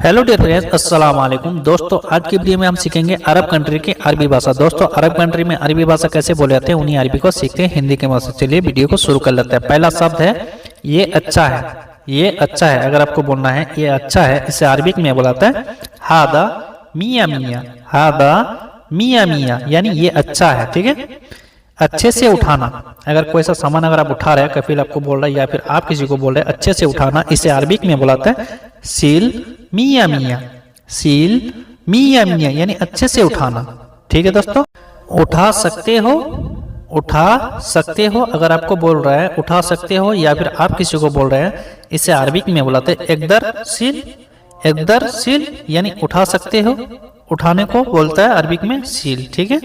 Hello dear friends, अस्सलाम वालेकुम। दोस्तों आज की वीडियो में हम सीखेंगे अरब कंट्री की अरबी भाषा। दोस्तों अरब कंट्री में अरबी भाषा कैसे बोले जाते हैं, उन्हीं अरबी को सीखते हैं हिंदी के मदद से। चलिए वीडियो को शुरू कर लेते हैं। पहला शब्द है ये अच्छा है। ये अच्छा है अगर आपको बोलना है ये अच्छा है, इसे अरबिक में बोलाता है हादा मिया मिया। हादा मिया मिया यानी ये अच्छा है। ठीक है, अच्छे से उठाना। अगर कोई सा सामान अगर आप उठा रहे हैं, कफिल आपको बोल रहा है या फिर आप किसी को बोल रहे हैं अच्छे से उठाना, इसे अरबिक में बुलाते हैं सील मिया मिया। सील मिया मिया यानी अच्छे से उठाना। ठीक है दोस्तों, उठा सकते हो, उठा सकते हो अगर आपको बोल रहा है उठा सकते हो या फिर आप किसी को बोल रहे हैं, इसे अरबिक में बुलाते हैं एकदर सील। एकदर सील यानी उठा सकते हो, उठाने को बोलता है अरबिक में सील। ठीक है,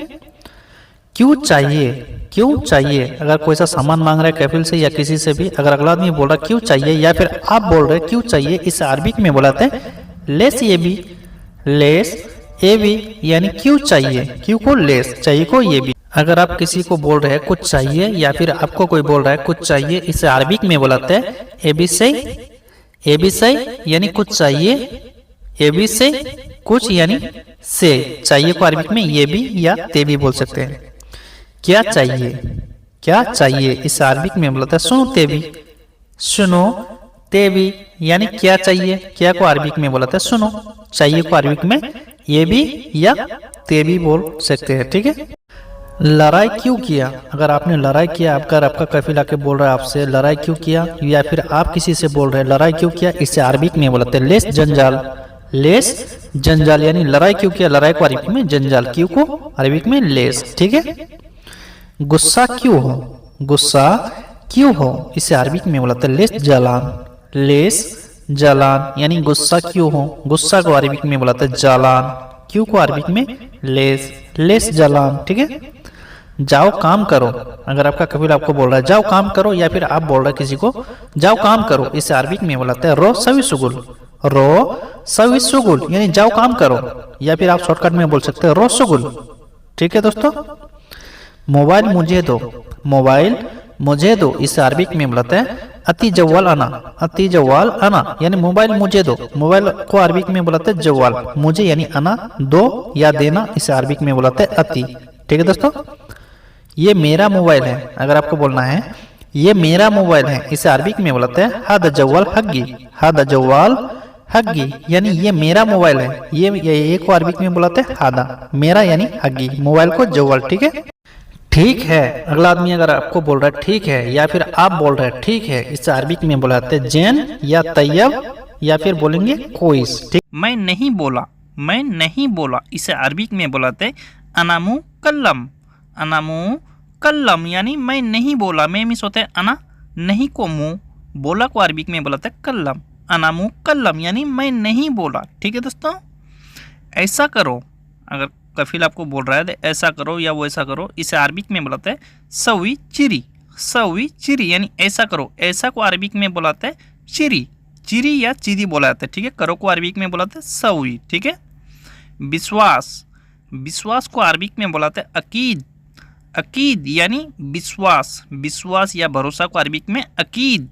क्यों चाहिए। क्यों चाहिए अगर कोई सा सामान मांग रहा है कफिल से या किसी से भी, अगर अगला आदमी बोल रहा है क्यों चाहिए या फिर आप बोल रहे हैं क्यों चाहिए, इसे अरबिक में बुलाते हैं लेस ये भी। लेस ये भी यानी क्यों चाहिए, क्यों को लेस, चाहिए को ये भी। अगर आप किसी को बोल रहे हैं कुछ चाहिए या फिर आपको कोई बोल रहा है कुछ चाहिए, इसे अरबिक में बुलाते हैं ए बी से। ए बी से यानी कुछ चाहिए, ए बी से कुछ यानी से। चाहिए को अरबिक में ये भी या ते भी बोल सकते हैं। क्या चाहिए, क्या चाहिए इसे अरबिक में बोलता है सुनो तेवी। सुनो तेवी यानी क्या चाहिए, क्या को अरबिक में बोलता है सुनो। चाहिए को अरबिक में ये भी या ते भी बोल सकते हैं। ठीक है, लड़ाई क्यों किया। अगर आपने लड़ाई किया, अगर आपका कफिल आके बोल रहा है आपसे लड़ाई क्यों किया या फिर आप किसी से बोल रहे हैं लड़ाई क्यों किया, इसे अरबिक में बोलते हैं लेस जंजाल। लेस जंजाल यानी लड़ाई क्यों किया, लड़ाई को अरबिक में जंजाल, क्यों को अरबिक में लेस। ठीक है, गुस्सा क्यों हो। गुस्सा क्यों हो इसे अरबिक में बोलते हैं लेस जालान। लेस जालान यानी गुस्सा क्यों हो, गुस्सा को अरबिक में बोलते हैं जालान, क्यों को अरबिक में लेस। लेस जालान। ठीक है, जाओ काम करो। अगर आपका कफिल आपको बोल रहा है जाओ काम करो या फिर आप बोल रहे हैं किसी को जाओ काम करो, इसे अरबिक में बोलते हैं रो सवी सुगुल। रो सवी सुगुल यानी जाओ काम करो या फिर आप शॉर्टकट में बोल सकते हैं रो सुगुल। ठीक है दोस्तों, मोबाइल मुझे दो। मोबाइल मुझे दो इसे अरबिक में बोलते हैं अति जवाल अना। अति जवाल अना यानी मोबाइल मुझे दो। मोबाइल को अरबिक में बोलते हैं जवाल, मुझे यानी अना, दो या देना, इसे अरबिक में बोलते हैं अति। ठीक है दोस्तों, ये मेरा मोबाइल है। अगर आपको बोलना है ये मेरा मोबाइल है, इसे अरबिक में बोलते हैं हादा जवाल हग्गी। हादा जवाल हग्गी यानी ये मेरा मोबाइल है। ये को अरबिक में बुलाते हैं हादा, मेरा यानी हग्गी, मोबाइल को जवाल। ठीक है, ठीक है अगला आदमी अगर आपको बोल रहा है ठीक है या फिर आप बोल रहे हैं ठीक है, इसे अरबिक में बुलाते हैं जैन या तैयब या फिर बोलेंगे कोइस। ठीक, मैं नहीं बोला। मैं नहीं बोला इसे अरबिक में बुलाते हैं अनामू कल्लम। अनामू कल्लम यानी मैं नहीं बोला। मैं मिस होता है अना, नहीं को मुंह, बोला को अरबिक में बुलाते हैं कल्लम। अनामू कल्लम यानी मैं नहीं बोला। ठीक है दोस्तों, ऐसा करो। अगर कफिल आपको बोल रहा है तो ऐसा करो या वैसा करो, इसे अरबिक में बुलाते हैं सवी चिरी। सवी चिरी यानी ऐसा करो। ऐसा को अरबिक में बुलाते हैं चिरी। चिरी या चिरी बोला जाता है। ठीक है, करो को अरबिक में बुलाते हैं सवी। ठीक है, विश्वास। विश्वास को अरबिक में बुलाते हैं अकीद। अकीद यानी विश्वास। विश्वास या भरोसा को अरबिक में अकीद।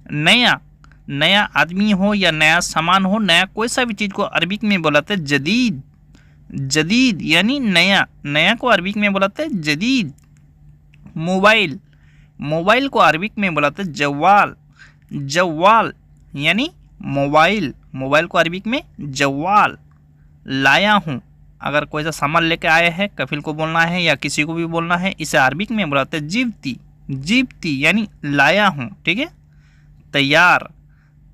नया, नया आदमी हो या नया सामान हो, नया कोई सा भी चीज़ को अरबिक में बुलाते हैं जदीद। जदीद यानी नया, नया को अरबिक में बुलाते हैं जदीद। मोबाइल, मोबाइल को अरबिक में बुलाते हैं जवाल। जवाल यानी मोबाइल, मोबाइल को अरबिक में जवाल। लाया हूँ, अगर कोई सा सामान लेके आया है, कफिल को बोलना है या किसी को भी बोलना है, इसे अरबिक में बुलाते हैं जीवती। जीवती यानी लाया हूँ। ठीक है, तैयार,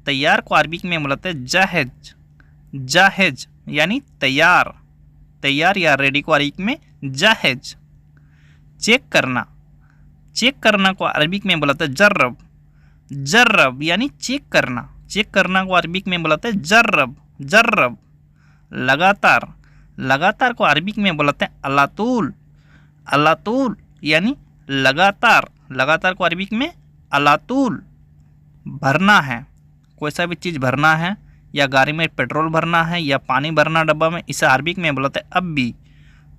तैयार को अरबिक में बुलाते हैं जाहेज। जाहेज यानी तैयार। तैयार या रेडी को अरबिक में जाहेज। चेक करना, चेक करना को अरबिक में बुलाते हैं जर्रब। जर्रब यानी चेक करना। चेक करना को अरबिक में बुलाते हैं जर्रब। जर्रब। लगातार, लगातार को अरबिक में बुलाते हैं अलातूल। अलातूल यानी लगातार। लगातार को अरबिक में अलातूल। भरना है, कोई सा भी चीज़ भरना है या गाड़ी में पेट्रोल भरना है या पानी भरना डब्बा में, इसे अरबिक में बोलते हैं अब्बी।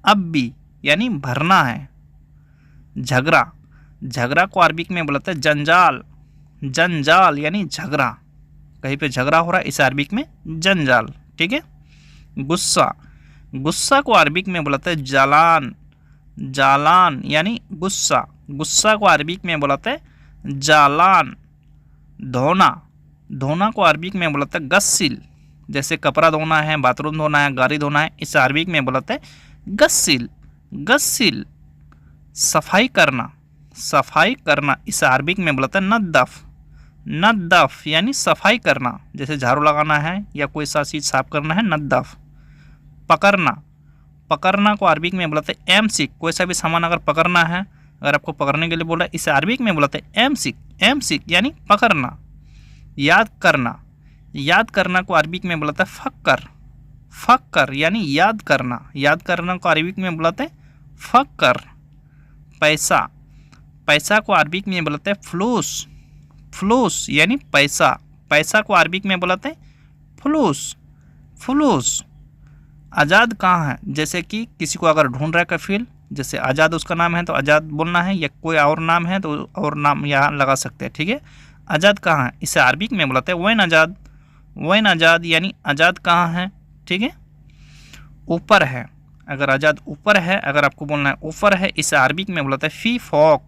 अब्बी यानी भरना है। झगड़ा, झगड़ा को अरबिक में बोलते हैं जंजाल। जंजाल यानी झगड़ा। कहीं पे झगड़ा हो रहा है, इसे अरबिक में जंजाल। ठीक है। गुस्सा, गुस्सा को अरबिक में बुलाते हैं जालान, जालान यानी गुस्सा, गुस्सा को अरबिक में बुलाते हैं जालान। धोना, धोना को अरबिक में बुलाते हैं गस्सिल, जैसे कपड़ा धोना है, बाथरूम धोना है, गाड़ी धोना है, इसे अरबिक में बुलाते हैं गस्सिल, गस्सिल। सफाई करना, सफाई करना, इसे अरबिक में बुलाते हैं नद्दफ, नद्दफ यानी सफाई करना, जैसे झाड़ू लगाना है या कोई सा चीज़ साफ करना है, नद्दफ। पकड़ना, पकड़ना को अरबिक में बुलाते हैं एमसिक, कोई सा भी सामान अगर पकड़ना है, अगर आपको पकड़ने के लिए बोला, इसे अरबिक में बुलाते हैं एमसिक, एमसिक यानी पकड़ना। याद करना, याद करना को अरबिक में बुलाते हैं फक्कर, फक्कर यानी याद करना, याद करना को अरबिक में बुलाते हैं फक्कर। पैसा, पैसा को अरबिक में बुलाते हैं फ्लूस, फ्लूस यानी पैसा, पैसा को अरबिक में बुलाते हैं फ्लूस, फ्लूस। आज़ाद कहाँ है, जैसे कि किसी को अगर ढूंढ रहा है कफील, जैसे आज़ाद उसका नाम है तो आज़ाद बोलना है, या कोई और नाम है तो और नाम यहाँ लगा सकते हैं। ठीक है। आज़ाद कहाँ है, इसे अरबिक में बुलाते हैं वैन आज़ाद, वैन आज़ाद यानी आज़ाद कहाँ है। ठीक है। ऊपर है, अगर आज़ाद ऊपर है, अगर आपको बोलना है ऊपर है, इसे अरबिक में बुलाते हैं फी फौक,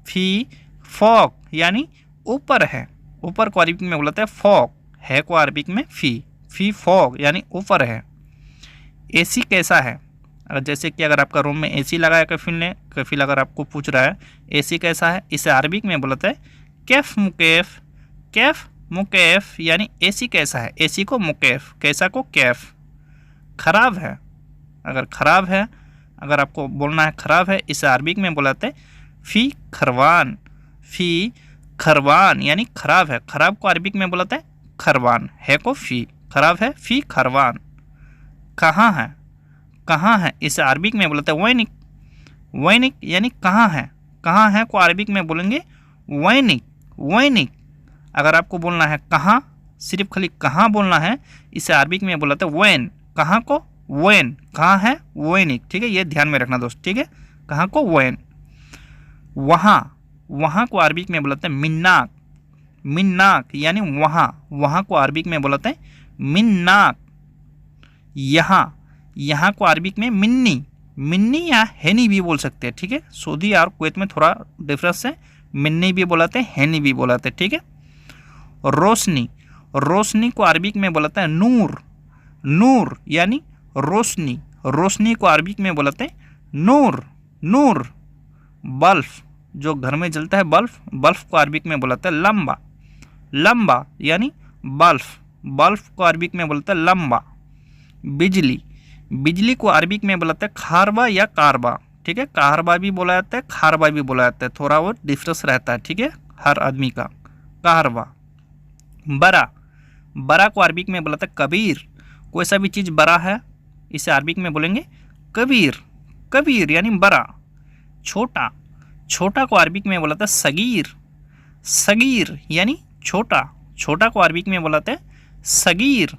फी फौक यानी ऊपर है, ऊपर को अरबिक में बुलाते हैं फौक, है को अरबिक में फी फौक यानी ऊपर है। एसी कैसा है, अगर जैसे कि अगर आपका रूम में एसी लगाया कफील ने, कफील अगर आपको पूछ रहा है एसी कैसा है, इसे अरबिक में बुलाते हैं कैफ मुकैफ, कैफ मुकैफ यानी एसी कैसा है, एसी को मुकैफ, कैसा को कैफ। खराब है, अगर खराब है, अगर आपको बोलना है खराब है, इसे अरबिक में बुलाते हैं फ़ी खरवान, फ़ी खरवान यानी खराब है, खराब को अरबिक में बुलाते हैं खरवान, है को फ़ी, खराब है फ़ी खरवान। कहाँ है, कहाँ है, इसे अरबिक में बोलते हैं वैनिक, वैनिक यानी कहाँ है को अरबिक में बोलेंगे वैनिक, वैनिक। अगर आपको बोलना है कहाँ, सिर्फ खाली कहाँ बोलना है, इसे अरबिक में बोलते हैं वैन, कहाँ को वैन, कहाँ है वैनिक। ठीक है, ये ध्यान में रखना दोस्त। ठीक है, कहाँ को वैन। वहाँ, वहाँ को अरबिक में बोलते हैं मिन्नाक, मिन्नाक यानी वहाँ, वहाँ को अरबिक में बोलते हैं मिन्नाक। यहाँ, यहाँ को अरबिक में मिन्नी, मिन्नी या हैनी भी बोल सकते हैं। ठीक है, सऊदी और कुवैत में थोड़ा डिफरेंस है, मिन्नी भी बोलाते हैं, हैनी भी बोलाते हैं। ठीक है। रोशनी, रोशनी को अरबिक में बोलाते हैं नूर, नूर यानी रोशनी, रोशनी को अरबिक में बोलाते हैं नूर, नूर। बल्ब, जो घर में जलता है बल्ब, बल्ब को अरबिक में बोलाते हैं लंबा, लंबा यानी बल्ब, बल्ब को अरबिक में बोलते हैं लंबा। बिजली, बिजली को अरबिक में बोलाते हैं खारबा या कारबा। ठीक है, कारबा भी बोला जाता है, खारबा भी बोला जाता है, थोड़ा वो डिफरेंस रहता है। ठीक है, हर आदमी का। कारबा। बड़ा, बड़ा को अरबिक में बोलाते हैं कबीर, कोई सा भी चीज़ बड़ा है, इसे अरबिक में बोलेंगे कबीर, कबीर यानी बड़ा। छोटा, छोटा को अरबिक में बोलाते हैं सगीर, सगीर यानी छोटा, छोटा को अरबिक में बोलाते हैं सगीर,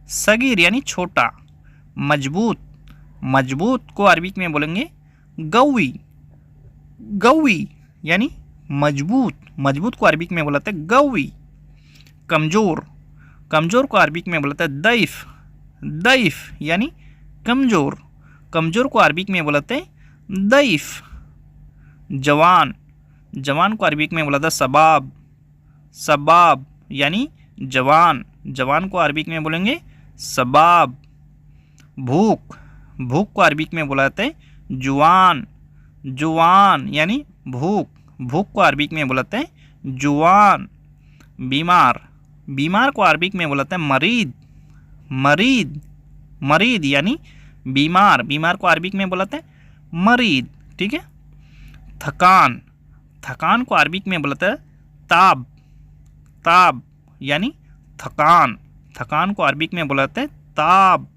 सगीर यानी छोटा। मजबूत, मजबूत को अरबिक में बोलेंगे गवी, गवी यानी मजबूत, मजबूत को अरबिक में बोलाते हैं गवी। कमज़ोर, कमज़ोर को अरबिक में बोलाते हैं दैफ, दैफ यानी कमज़ोर, कमज़ोर को अरबिक में बोलाते हैं दैफ। जवान, जवान को अरबिक में बोलाता है सबाब, सबाब यानी जवान, जवान को अरबिक में बोलेंगे सबाब। भूख, भूख को अरबिक में बुलाते हैं जुवान, जुवान यानी भूख, भूख को अरबिक में बुलाते हैं जुवान। बीमार, बीमार को अरबिक में बुलाते हैं मरीद, मरीद, मरीद यानी बीमार, बीमार को अरबिक में बुलाते हैं मरीद। ठीक है। थकान, थकान को अरबिक में बुलाते हैं ताब, ताब यानी थकान, थकान को अरबिक में बुलाते हैं ताब।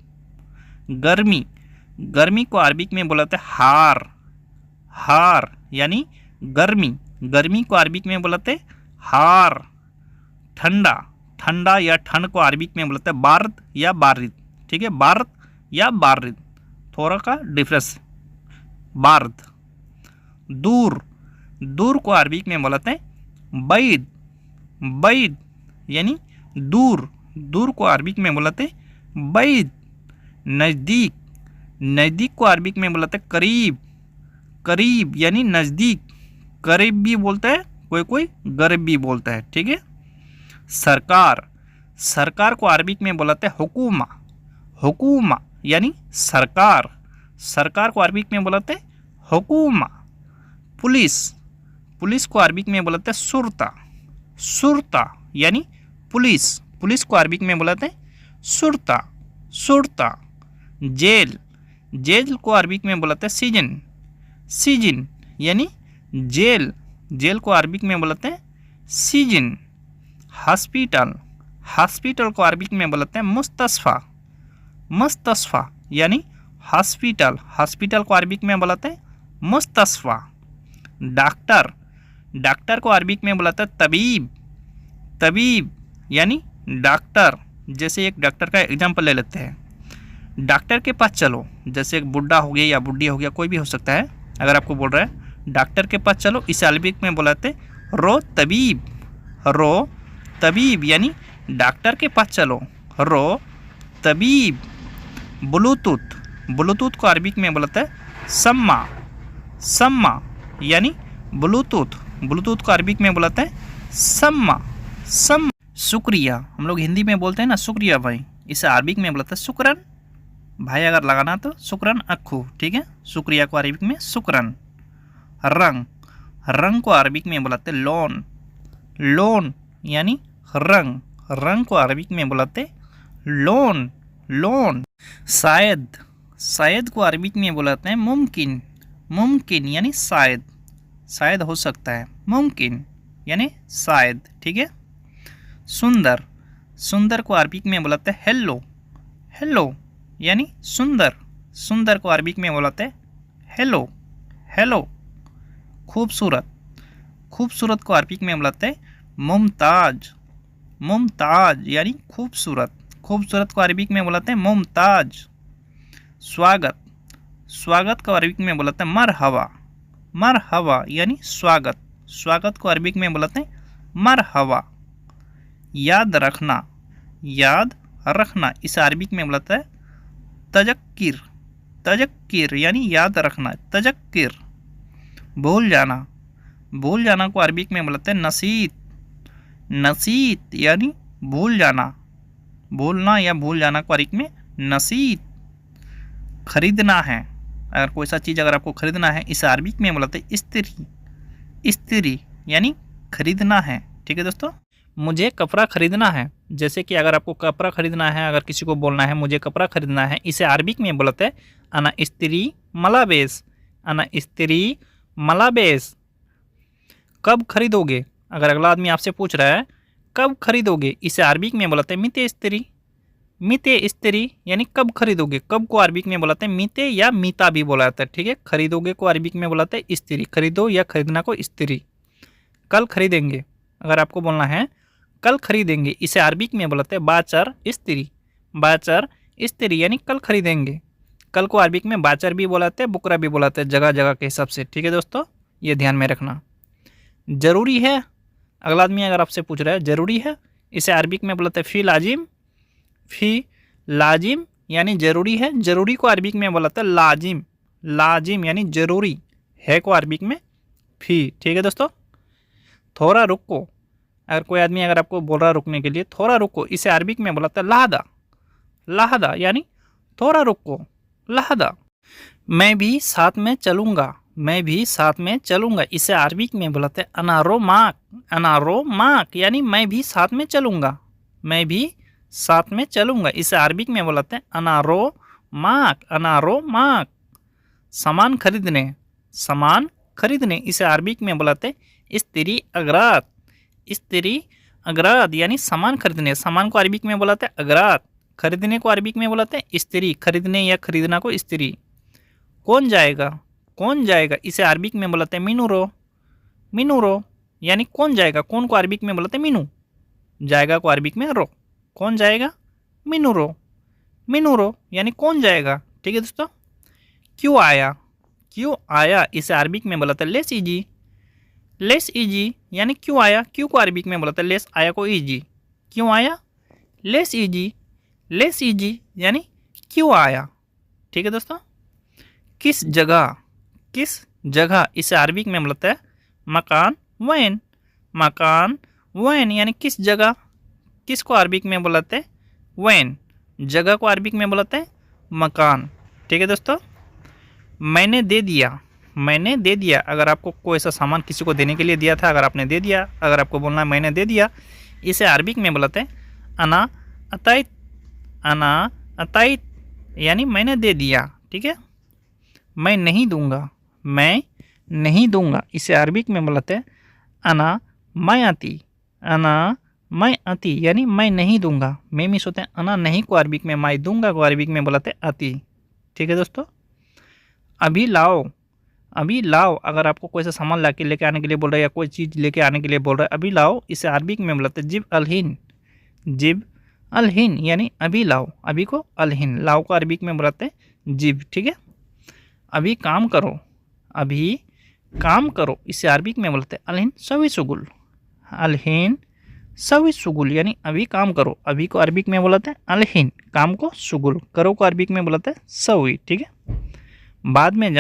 गर्मी, गर्मी को अरबिक में बुलाते हैं हार, हार यानी गर्मी, गर्मी को अरबिक में बुलाते हैं हार। ठंडा, ठंडा या ठंड को अरबिक में बुलाते हैं बारद या बारिद। ठीक है, बारद या बारिद, थोड़ा का डिफरेंस, बारद। दूर, दूर को अरबिक में बुलाते हैं बैद, बैद यानी दूर, दूर को अरबिक में बोलाते बैद। नज़दीक, नज़दीक को अरबिक में बोलाते करीब, करीब यानी नज़दीक। करीब भी बोलता है कोई कोई, गरीब भी बोलता है, ठीक है। सरकार, सरकार को अरबिक में बोलाते हुकूमा, हुकूमा यानी सरकार। सरकार को अरबिक में बोलाते हुकूमा। पुलिस, पुलिस को अरबिक में बोलाते सुरता, सुरता यानी पुलिस। पुलिस को अरबिक में बोलाते सुरता, सुरता। जेल, जेल को अरबिक में बोलाते सीजन, सीजन यानी जेल। जेल को अरबिक में बोलाते हैं सीजन। हॉस्पिटल, हॉस्पिटल को अरबिक में बोलाते हैं मुस्तशफ़ा, मुस्तशफ़ा यानी हॉस्पिटल। हॉस्पिटल को अरबिक में बोलाते हैं मुस्तशफ़ा। डॉक्टर, डॉक्टर को अरबिक में बोलाते हैं तबीब, तबीब यानी डॉक्टर। जैसे एक डॉक्टर का एग्जाम्पल ले लेते हैं। डॉक्टर के पास चलो, जैसे एक बुढ़ा हो गया या बुढ़ी हो गया, कोई भी हो सकता है। अगर आपको बोल रहा है डॉक्टर के पास चलो, इसे अरबिक में बोलाते रो तबीब, रो तबीब यानी डॉक्टर के पास चलो, रो तबीब। ब्लूटूथ, ब्लूटूथ को अरबिक में बोलाते हैं सम्मा, सम्मा यानी ब्लूटूथ। ब्लूटूथ को अरबिक में बोलाते हैं सम्मा, सम्मा। शुक्रिया, हम लोग हिंदी में बोलते हैं ना शुक्रिया भाई, इसे अरबिक में बोलाते हैं शुक्रन। भाई अगर लगाना तो शुक्रन अक्खू, ठीक है। शुक्रिया को अरबिक में शुक्रन। रंग, रंग को अरबिक में बोलाते लोन, लोन यानी रंग। रंग को अरबिक में बोलाते लोन, लोन। शायद, शायद को अरबिक में बोलाते हैं मुमकिन, मुमकिन यानी शायद, शायद हो सकता है। मुमकिन यानी शायद, ठीक है। सुंदर, सुंदर को अरबिक में बोलाते हैं हेलो, हेलो यानी सुंदर। सुंदर को अरबिक में बोलाते हैं हेलो, हेलो। खूबसूरत, खूबसूरत को अरबिक में बोलाते हैं मुमताज, मुमताज यानी खूबसूरत। खूबसूरत को अरबिक में बोलाते हैं मुमताज। स्वागत, स्वागत को अरबिक में बोलाते हैं मरहबा, मरहबा यानी स्वागत। स्वागत को अरबिक में बोलाते हैं मरहबा। याद रखना, याद रखना, इसे अरबिक में बोलाता है तजक्किर, तजक्किर यानी याद रखना, तजक्किर। भूल जाना, भूल जाना को अरबिक में बोलाते हैं नसीत, नसीत यानी भूल जाना। भूलना या भूल जाना को अरबिक में नसीत। खरीदना है, अगर कोई सा चीज़ अगर आपको खरीदना है, इसे अरबिक में बोलाते हैं इस्त्री, इस्त्री यानी खरीदना है, ठीक है दोस्तों। मुझे कपड़ा खरीदना है, जैसे कि अगर आपको कपड़ा खरीदना है, अगर किसी को बोलना है मुझे कपड़ा खरीदना है, इसे अरबिक में बोलते हैं अना इस्त्री मलाबेस, अना इस्त्री मलाबेस। कब खरीदोगे, अगर अगला आदमी आपसे पूछ रहा है कब खरीदोगे, इसे अरबिक में बोलते हैं मिते इस्त्री, मिते इस्त्री यानी कब खरीदोगे। कब को अरबिक में बोलाते हैं मिते या मीता भी बोला जाता है, ठीक है। खरीदोगे को अरबिक में बोलाते हैं इस्त्री, खरीदो या खरीदना को इस्त्री। कल खरीदेंगे, अगर आपको बोलना है कल खरीदेंगे, इसे अरबिक में बोलाते हैं बाचर इस्त्री, बाचर इस्त्री यानी कल खरीदेंगे। कल को अरबिक में बाचर भी बोलाते हैं, बुकरा भी बोलाते हैं, जगह जगह के हिसाब से, ठीक है दोस्तों, ये ध्यान में रखना। ज़रूरी है, अगला आदमी अगर आपसे पूछ रहा है ज़रूरी है, इसे अरबिक में बोलाते हैं फ़ी लाजिम, फ़ी लाजिम यानी ज़रूरी है। ज़रूरी को अरबिक में बोलाते हैं लाजिम, लाजिम यानी ज़रूरी। है को अरबिक में फ़ी, ठीक है दोस्तों। थोड़ा रुको, अगर कोई आदमी अगर आपको बोल रहा है रुकने के लिए, थोड़ा रुको, इसे अरबिक में बोलाते हैं लहदा, लहदा यानी थोड़ा रुको, लहदा। मैं भी साथ में चलूँगा, मैं भी साथ में चलूँगा, इसे अरबिक में बोलाते हैं अनारो माक, अनारो माक यानी मैं भी साथ में चलूँगा, मैं भी साथ में चलूँगा, इसे अरबिक में बोलाते हैं अनारो माक, अनारो माक। सामान खरीदने, सामान खरीदने, इसे अरबिक में बोलाते हैं इस्त्री अगरात, इस्त्री अगरात यानी सामान खरीदने। सामान को अरबिक में बोलाते हैं अगरात, खरीदने को अरबिक में बोलाते हैं इस्त्री, खरीदने या खरीदना को इस्त्री। कौन जाएगा, कौन जाएगा, इसे अरबिक में बोलाते हैं मीनूरो, मीनूरो यानी कौन जाएगा। कौन को अरबिक में बोलाते हैं मीनू, जाएगा को अरबिक में रो, कौन जाएगा मीनूरो, मीनूरो यानी कौन जाएगा, ठीक है दोस्तों। क्यों आया, क्यों आया, इसे अरबिक में बोलाते हैं लेस इजी, लेस इजी यानी क्यों आया। क्यों को अरबिक में बोलाते हैं लेस, आया को इजी, क्यों आया लेस इजी यानी क्यों आया। ठीक है दोस्तों। किस जगह इसे अरबिक में बोलते हैं मकान वैन यानी किस जगह। किसको अरबिक में बोलते हैं वैन, जगह को अरबिक में बोलते हैं मकान। ठीक है दोस्तों। मैंने दे दिया अगर आपको कोई ऐसा सामान किसी को देने के लिए दिया था, अगर आपने दे दिया, अगर आपको बोलना है मैंने दे दिया, इसे अरबिक में बोलते हैं अना अताइत यानी मैंने दे दिया। ठीक है। मैं नहीं दूंगा इसे अरबिक में बोलते हैं अना मैं आती यानी मैं नहीं दूंगा। मैं मिस होते हैं अना नहीं को अरबिक में, मैं दूंगा को अरबिक में बोलते हैं आती। ठीक है दोस्तों। अभी लाओ अगर आपको कोई सा सामान ला के लेके आने के लिए बोल रहा है या कोई चीज़ लेके आने के लिए बोल रहा है, अभी लाओ इसे अरबिक में बोलते हैं जिब अलहिन यानी अभी लाओ, अभी को अलहिन, लाओ को अरबिक में बोलते हैं जिब। ठीक है। अभी काम करो इसे अरबिक में बोलते हैं अलहिन सवी सुगुल यानी अभी काम करो, अभी को अरबिक में बोलते हैं अलहिन, काम को सुगुल, करो को अरबिक में बोलते हैं सवी। ठीक है। बाद में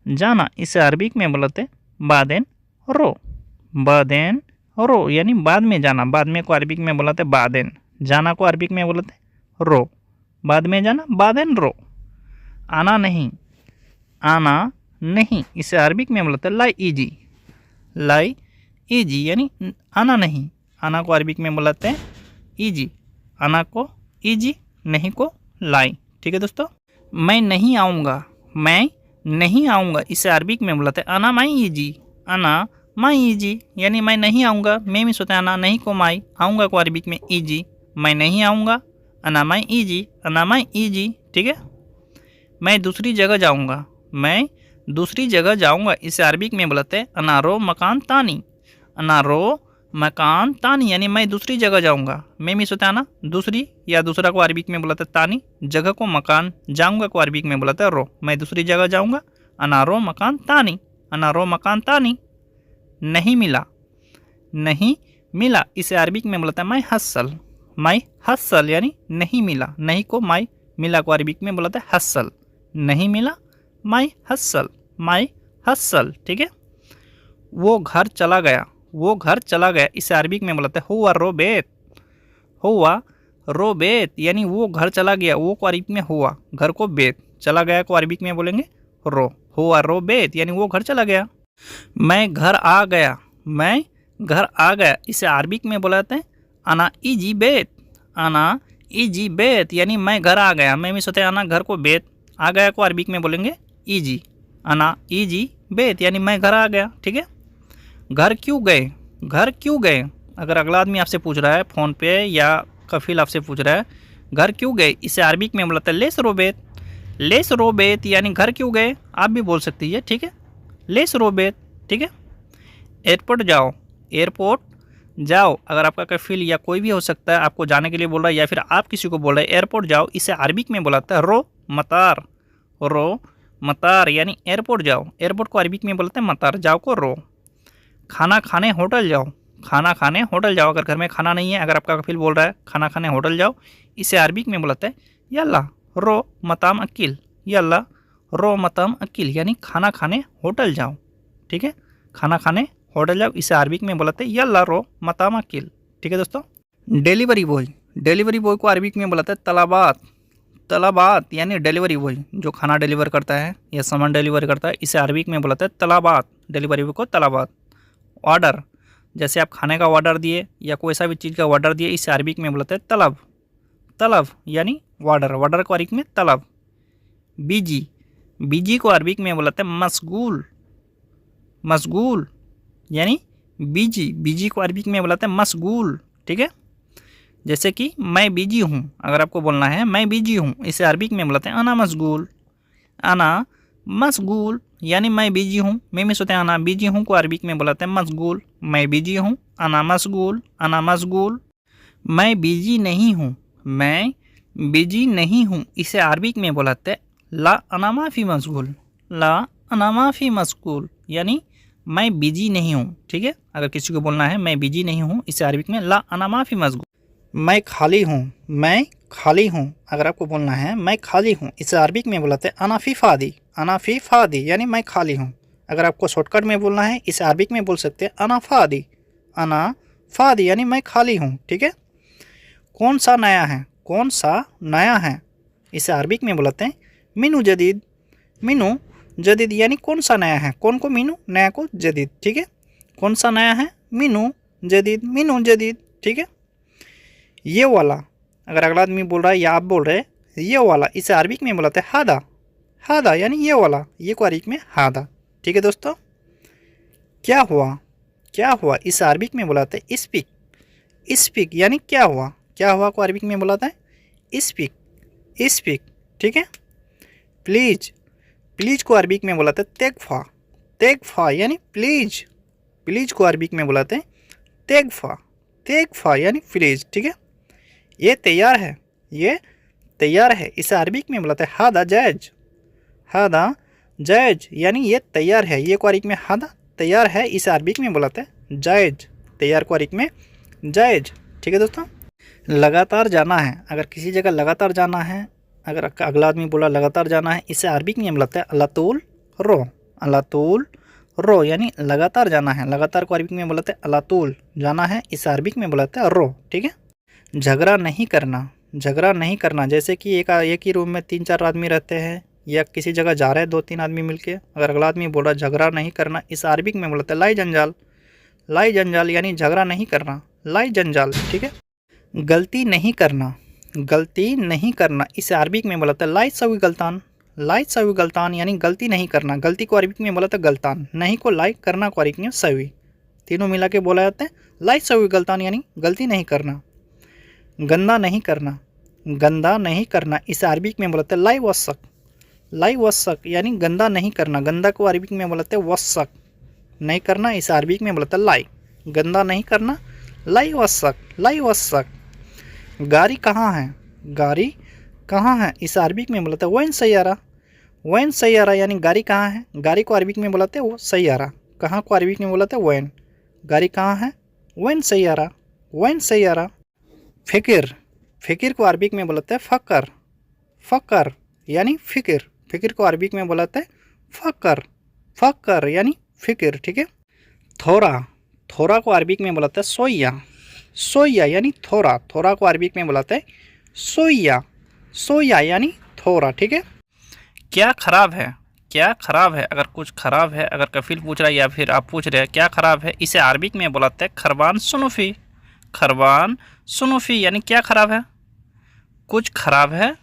जाना इसे अरबिक में बोलते हैं बादेन रो यानी बाद में जाना, बाद में को अरबिक में बोलते हैं बादेन, जाना को अरबिक में बोलते हैं रो, बाद में जाना बादेन रो। आना नहीं इसे अरबिक में बोलते हैं लाई इजी यानी आना नहीं, आना को अरबिक में बोलते हैं इजी, आना को इजी, नहीं को लाई। ठीक है दोस्तों। मैं नहीं आऊँगा इसे अरबिक में बोलते हैं अना माई इजी यानी मैं नहीं आऊँगा। मैं मिस होता है अना नहीं को माई, आऊँगा को अरबिक में इजी, मैं नहीं आऊँगा अना माई इजी। ठीक है। मैं दूसरी जगह जाऊँगा इसे अरबिक में बोलते हैं अनारो मकान तानी यानी मैं दूसरी जगह जाऊँगा। मैं मिस होता है ना दूसरी या दूसरा को अरबिक में बोलते हैं तानी, जगह को मकान, जाऊँगा को अरबिक में बोलते हैं रो, मैं दूसरी जगह जाऊँगा अनारो मकान तानी। नहीं मिला इसे अरबिक में बोलते हैं मैं हस्सल यानी नहीं मिला, नहीं को माई, मिला को अरबिक में बोलते हैं हस्सल, नहीं मिला माई हस्सल। ठीक है। वो घर चला गया इसे अरबिक में बोलते हैं हुआ रोबेत यानी वो घर चला गया, वो को अरबिक में हुआ, घर को बेत, चला गया को अरबिक में बोलेंगे रो, हुआ रोबेत यानी वो घर चला गया। मैं घर आ गया इसे अरबिक में बोलते हैं अना इजी बेत यानी मैं घर आ गया। मैं मिस होते हैं अना घर को बेत, आ गया को अरबिक में बोलेंगे इजी, अना इजी बेत यानी मैं घर आ गया। ठीक है। घर क्यों गए अगर अगला आदमी आपसे पूछ रहा है फ़ोन पे या कफिल आपसे पूछ रहा है घर क्यों गए, इसे अरबिक में बोलते हैं लेस रोबेत यानी घर क्यों गए, आप भी बोल सकती है। ठीक है। लेस रोबेत। ठीक है। एयरपोर्ट जाओ अगर आपका कफिल या कोई भी हो सकता है आपको जाने के लिए बोल रहा है या फिर आप किसी को बोल रहे हैं एयरपोर्ट जाओ, इसे अरबिक में बोलता है रो मतार यानी एयरपोर्ट जाओ, एयरपोर्ट को अरबिक में बोलते हैं मतार, जाओ को रो। खाना खाने होटल जाओ अगर घर में खाना नहीं है, अगर आपका कफिल बोल रहा है खाना खाने होटल जाओ, इसे अरबिक में बोलते हैं यल्ला रो मताम अकील यानी खाना खाने होटल जाओ। ठीक है। खाना खाने होटल जाओ इसे अरबिक में बोलते हैं यल्ला रो मताम अकील। ठीक है दोस्तों। डिलीवरी बॉय को अरबिक में बोलते हैं तलाबात यानी डिलीवरी बॉय जो खाना डिलीवर करता है या सामान डिलीवर करता है, इसे अरबिक में बोलते हैं तलाबात, डिलीवरी बॉय को तलाबात। ऑर्डर जैसे आप खाने का ऑर्डर दिए या कोई सा भी चीज़ का ऑर्डर दिए, इसे अरबिक में बोलते हैं तलब यानी ऑर्डर को अरबिक में तलब। बिजी को अरबिक में बोलते हैं मशगूल यानी बिजी को अरबिक में बोलते हैं मशगूल। ठीक है। जैसे कि मैं बिजी हूँ, अगर आपको बोलना है मैं बिजी हूँ, इसे अरबिक में बोलते हैं अना मशगूल यानी मैं बिजी हूँ। मैं मिस होते हैं अना बिजी हूँ को अरबिक में बोलते हैं मशगूल, मैं बिजी हूँ अना मशगूल। मैं बिजी नहीं हूँ इसे अरबिक में बोलते हैं ला अना माफ़ी मशगूल यानी मैं बिजी नहीं हूँ। ठीक है। अगर किसी को बोलना है मैं बिजी नहीं हूँ, इसे अरबिक में ला अना माफ़ी मशगूल। मैं खाली हूँ, मैं खाली हूँ। अगर आपको बोलना है मैं खाली हूँ, इसे अरबिक में बुलाते हैं अना फ़ी फ़ादी, अना फ़ी फ़ादी यानी मैं खाली हूँ। अगर आपको शॉर्टकट में बोलना है इसे अरबिक में बोल सकते हैं अना फ़ादी, अना फ़ादी यानी मैं खाली हूँ। ठीक है। कौन सा नया है, कौन सा नया है, इसे अरबिक में बुलाते हैं मिनू जदीद, मिनू जदीद यानी कौन सा नया है, कौन को मिनू, नया को जदीद। ठीक है। कौन सा नया है, मिनू जदीद, मिनू जदीद। ठीक है। ये वाला, अगर अगला आदमी बोल रहा है या आप बोल रहे हैं ये वाला, इसे अरबिक में बुलाते हैं हादा, हादा यानी ये वाला, ये को अरबिक में हादा। ठीक है दोस्तों। क्या हुआ, क्या हुआ, इसे अरबिक में बुलाते हैं स्पीक, स्पीक यानी क्या हुआ, क्या हुआ को अरबिक में बुलाता है स्पीक, स्पीक। ठीक है। प्लीज, प्लीज को अरबिक में बुलाते हैं तेगफा, तेगफा यानी प्लीज, प्लीज को अरबिक में बुलाते हैं तेगफा, तेगफा यानी प्लीज। ठीक है। ये तैयार है, ये तैयार है, इसे अरबिक में बुलाते हैं हादा जैज, हादा जैज यानी ये तैयार है, ये को अरबिक में हादा तैयार है, इसे अरबिक में बुलाते हैं जायज, तैयार को अरबिक में जायज। ठीक है दोस्तों। लगातार जाना है, अगर किसी जगह लगातार जाना है, अगर अगला आदमी बोला लगातार जाना है, इसे अरबिक में बुलाते हैं अलातुल रो, अलातुल रो यानी लगातार जाना है, लगातार को अरबिक में बुलाते हैं अलातुल, जाना है, इसे अरबिक में बुलाते हैं रो। ठीक है। झगड़ा नहीं करना, झगड़ा नहीं करना, जैसे कि एक ही रूम में 3-4 आदमी रहते हैं या किसी जगह जा रहे हैं 2-3 आदमी मिलके, अगर अगला आदमी बोल रहा झगड़ा नहीं करना, इस अरबिक में बोलते हैं लाई जंजाल, लाई जंजाल यानी झगड़ा नहीं करना, लाई जंजाल। ठीक है। गलती नहीं करना, गलती नहीं करना, इसे अरबिक में बोलते हैं लाई सवी गलतान, लाई सवी गलतान यानी गलती नहीं करना, गलती को अरबिक में बोलते हैं गलतान, नहीं को लाई, करना को अरबिक में सवी, तीनों मिला के बोला जाता है लाई सवी गलतान यानी गलती नहीं करना। गंदा नहीं करना, गंदा नहीं करना, इसे अरबिक में बोलते हैं लाई वसक, लाई वसक यानी गंदा नहीं करना, गंदा को अरबिक में बोलते हैं वसक, नहीं करना, इसे अरबिक में बोलते हैं लाई, गंदा नहीं करना, लाई वसक, लाई वसक। गाड़ी कहाँ है, गाड़ी कहाँ है, इसे अरबिक में बोलते हैं वैन सैयारा, वैन सैयारा यानी गाड़ी कहाँ है, गाड़ी को अरबिक में बोलते हैं वो सैयारा, कहाँ को अरबिक में बोलते हैं वैन, गाड़ी कहाँ है, वैन सैयारा, वैन सैयारा। फ़िक्र, फ़िक्र को अरबिक में बोलते हैं फ़क्र, फ़क्र यानी फ़िक्र, फ़िक्र को अरबिक में बोलते हैं फ़क्र, फ़क्र यानी फ़िक्र। ठीक है। थोड़ा, थोड़ा को अरबिक में बोलते हैं सोया, सोया यानी थोड़ा, थोड़ा को अरबिक में बोलते हैं सोया, सोया यानी थोड़ा। ठीक है। क्या खराब है, क्या खराब है, अगर कुछ खराब है, अगर कफिल पूछ रहा है या फिर आप पूछ रहे हैं क्या खराब है, इसे अरबिक में बोलते हैं खरबान सुनुफी, खरबान सुनुफी यानी क्या खराब है, कुछ खराब है,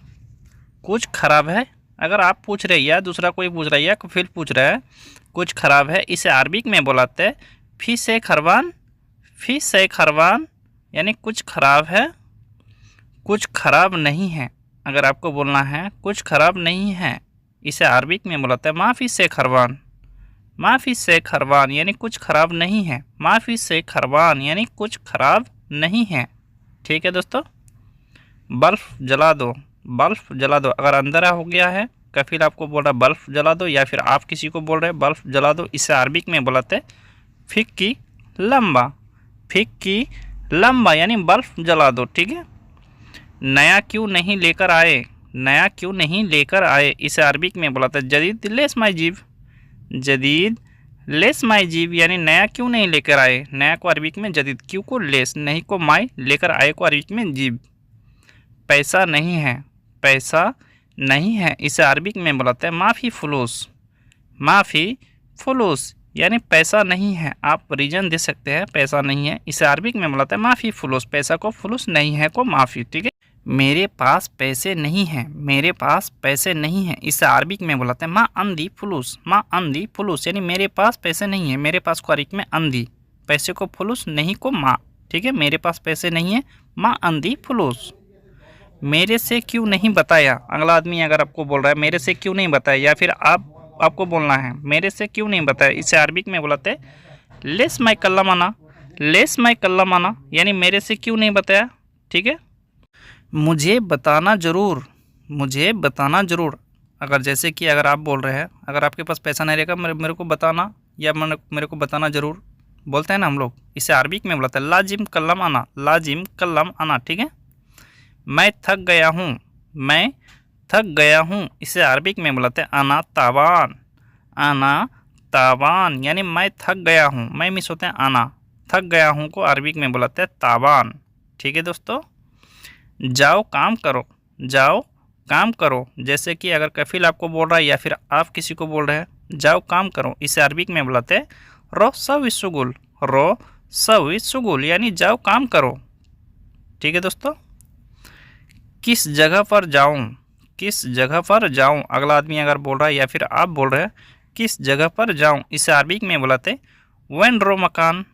कुछ खराब है। अगर आप पूछ रहे या दूसरा कोई पूछ रहा है या कफिल पूछ रहा है कुछ खराब है, इसे अरबिक में बोलाते हैं फी से खरबान, फी से खरबान यानी कुछ खराब है, कुछ खराब नहीं है। अगर आपको बोलना है कुछ खराब नहीं है, इसे अरबिक में बोलाते हैं माफ़ी से खरबान, माफ़ी से खरबान यानी कुछ खराब नहीं है, माफ़ी से खरबान यानी कुछ खराब नहीं है। ठीक है दोस्तों। बल्ब जला दो, बल्ब जला दो, अगर अंधेरा हो गया है, कफिल आपको बोल रहा है बल्ब जला दो या फिर आप किसी को बोल रहे हैं बल्ब जला दो, इसे अरबिक में बोलाते हैं फिक्की लंबा, फिक्की लंबा यानी बल्ब जला दो। ठीक है। नया क्यों नहीं लेकर आए, नया क्यों नहीं लेकर आए, इसे अरबिक में बोलाते हैं जदीद लेस माई जीब, जदीद लेस माई जीब यानी नया क्यों नहीं लेकर आए, नया को अरबिक में जदीद, क्यों को लेस, नहीं को माई, लेकर आए को अरबिक में जीब। पैसा नहीं है, पैसा नहीं है, इसे अरबिक में बोलाते हैं माफ़ी फुलूस, माफ़ी फुलूस यानी पैसा नहीं है। आप रीजन दे सकते हैं पैसा नहीं है, इसे अरबिक में बोलाते हैं माफ़ी फुलूस, पैसा को फुलूस, नहीं है को माफ़ी। ठीक है। मेरे पास पैसे नहीं हैं, मेरे पास पैसे नहीं हैं, इसे अरबिक में बोलाते हैं माँ अंधी फुलूस, माँ अंधी फुलूस यानी मेरे पास पैसे नहीं है, मेरे पास को अरबिक में अंधी, पैसे को फुलूस, नहीं को माँ। ठीक है। मेरे पास पैसे नहीं है, माँ अंधी फुलूस। मेरे से क्यों नहीं बताया, अगला आदमी अगर आपको बोल रहा है मेरे से क्यों नहीं बताया या फिर आपको बोलना है मेरे से क्यों नहीं बताया, इसे अरबिक में बोलाते हैं लेस माई कल्लामाना, लेस माई कल्लामाना यानी मेरे से क्यों नहीं बताया। ठीक है। मुझे बताना ज़रूर, मुझे बताना ज़रूर, अगर जैसे कि अगर आप बोल रहे हैं अगर आपके पास पैसा नहीं रहेगा मेरे को बताना या मेरे को बताना ज़रूर, बोलते हैं ना हम लोग, इसे अरबिक में बुलाते हैं लाजिम कल्लम आना, लाजिम कल्लम आना। ठीक है। मैं थक गया हूँ, मैं थक गया हूँ, इसे अरबिक में बुलाते हैं आना ताबान, आना ताबान यानी मैं थक गया हूँ। मैं मिस होते हैं आना, थक गया हूँ को अरबिक में बुलाते हैं ताबान। ठीक है दोस्तों। जाओ काम करो, जाओ काम करो, जैसे कि अगर कफिल आपको बोल रहा है या फिर आप किसी को बोल रहे हैं जाओ काम करो, इसे अरबिक में बुलाते हैं रो सवी सुगुल, रो सवी सुगुल यानी जाओ काम करो। ठीक है दोस्तों। किस जगह पर जाऊं, किस जगह पर जाऊं, अगला आदमी अगर बोल रहा है या फिर आप बोल रहे हैं किस जगह पर जाऊं, इसे अरबिक में बुलाते वेन रो मकान,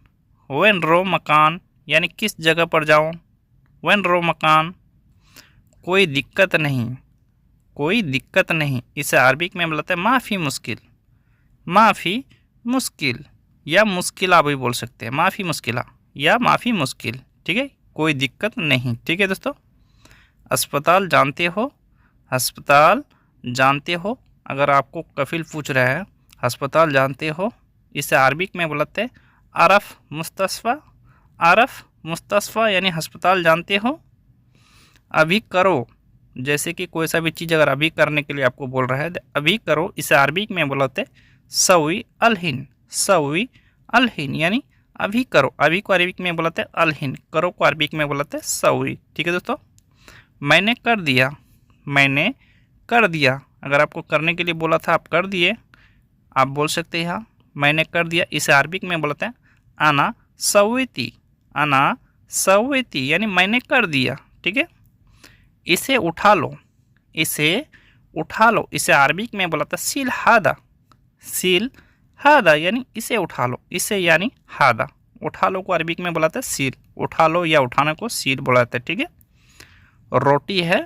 वेन रो मकान यानी किस जगह पर जाऊं, वेन रो मकान। कोई दिक्कत नहीं, कोई दिक्कत नहीं, इसे अरबिक में बुलाते हैं माफ़ी मुश्किल, माफ़ी मुश्किल या मुश्किला भी बोल सकते हैं, माफ़ी मुश्किला या माफ़ी मुश्किल। ठीक है। कोई दिक्कत नहीं। ठीक है दोस्तों। अस्पताल जानते हो, अस्पताल जानते हो, अगर आपको कफिल पूछ रहा है अस्पताल जानते हो, इसे अरबिक में बुलाते हैं आरफ मुस्तशफ़ा, आरफ मुस्तशफ़ा यानी अस्पताल जानते हो। अभी करो, जैसे कि कोई सा भी चीज़ अगर अभी करने के लिए आपको बोल रहा है अभी करो, इसे अरबिक में बुलाते सवी अलहिन, सवी अलहिन यानी अभी करो। अभी को अरबिक में बुलाते अलहिन, करो को अरबिक में बुलाते सवी। ठीक है दोस्तों। मैंने कर दिया, मैंने कर दिया, अगर आपको करने के लिए बोला था आप कर दिए, आप बोल सकते हैं यहाँ मैंने कर दिया, इसे अरबिक में बोलते हैं आना सवेती, आना सवेती यानी मैंने कर दिया। ठीक है। इसे उठा लो, इसे उठा लो, इसे अरबिक में बोलता है सील हादा, सील हादा यानी इसे उठा लो, इसे यानी हादा। उठा लो को अरबिक में बुलाते हैं सील, उठा लो या उठाने को सील बुलाते हैं। ठीक है। रोटी है,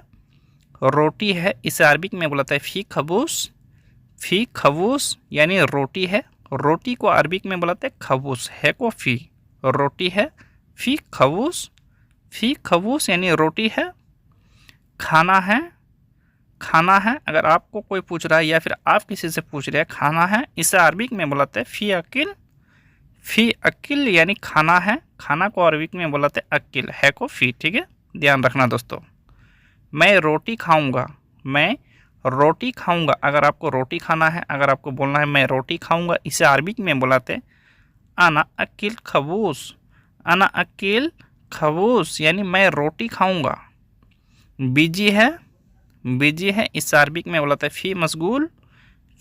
रोटी है, इसे अरबिक में बुलाता है फ़ी खबूस, फ़ी खबूस यानी रोटी है, रोटी को अरबिक में बुलाते हैं खबूस, है को फ़ी, रोटी है फ़ी खबूस, फ़ी खबूस यानी रोटी है। खाना है, खाना है, अगर आपको कोई पूछ रहा है या फिर आप किसी से पूछ रहे हैं खाना है, इसे अरबिक में बुलाते हैं फ़ी अकिल, फ़ी अकिल यानी खाना है, खाना को अरबिक में बुलाते हैं अकिल, है को फ़ी। ठीक है। ध्यान रखना दोस्तों। मैं रोटी खाऊंगा, मैं रोटी खाऊंगा, अगर आपको रोटी खाना है, अगर आपको बोलना है मैं रोटी खाऊंगा, इसे अरबिक में बुलाते आना अकिल खबूस, आना अकिल खबूस यानी मैं रोटी खाऊंगा। बिजी है, बिजी है, इसे अरबिक में बुलाते हैं फ़ी मशगूल,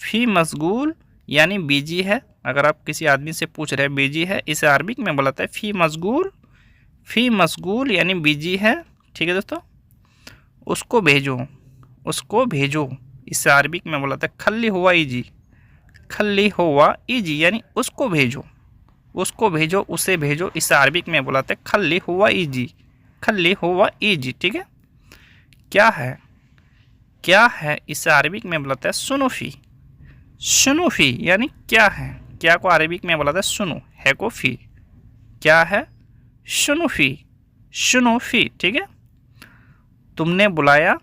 फ़ी मशगूल यानी बिजी है, अगर आप किसी आदमी से पूछ रहे हैं बिजी है, इसे अरबिक में बुलाते हैं फ़ी मशगूल, फ़ी मशगूल यानी बिजी है। ठीक है दोस्तों। उसको भेजो, उसको भेजो, इसे अरबिक में बुलाते हैं खल्ली हुआ ईजी, खल्ली हुआ ईजी यानी उसको भेजो, उसको भेजो, उसे भेजो, इसे अरबिक में बुलाते हैं खल्ली हुआ ईजी, खल्ली हुआ ईजी। ठीक है। क्या है, क्या है, इसे अरबिक में बुलाते हैं सुनूफी, सुनूफी यानी क्या है, क्या को अरबिक में बुलाते हैं सुनो, है को फी, क्या है सुनूफी, सुनूफी। ठीक है। तुमने बुलाया,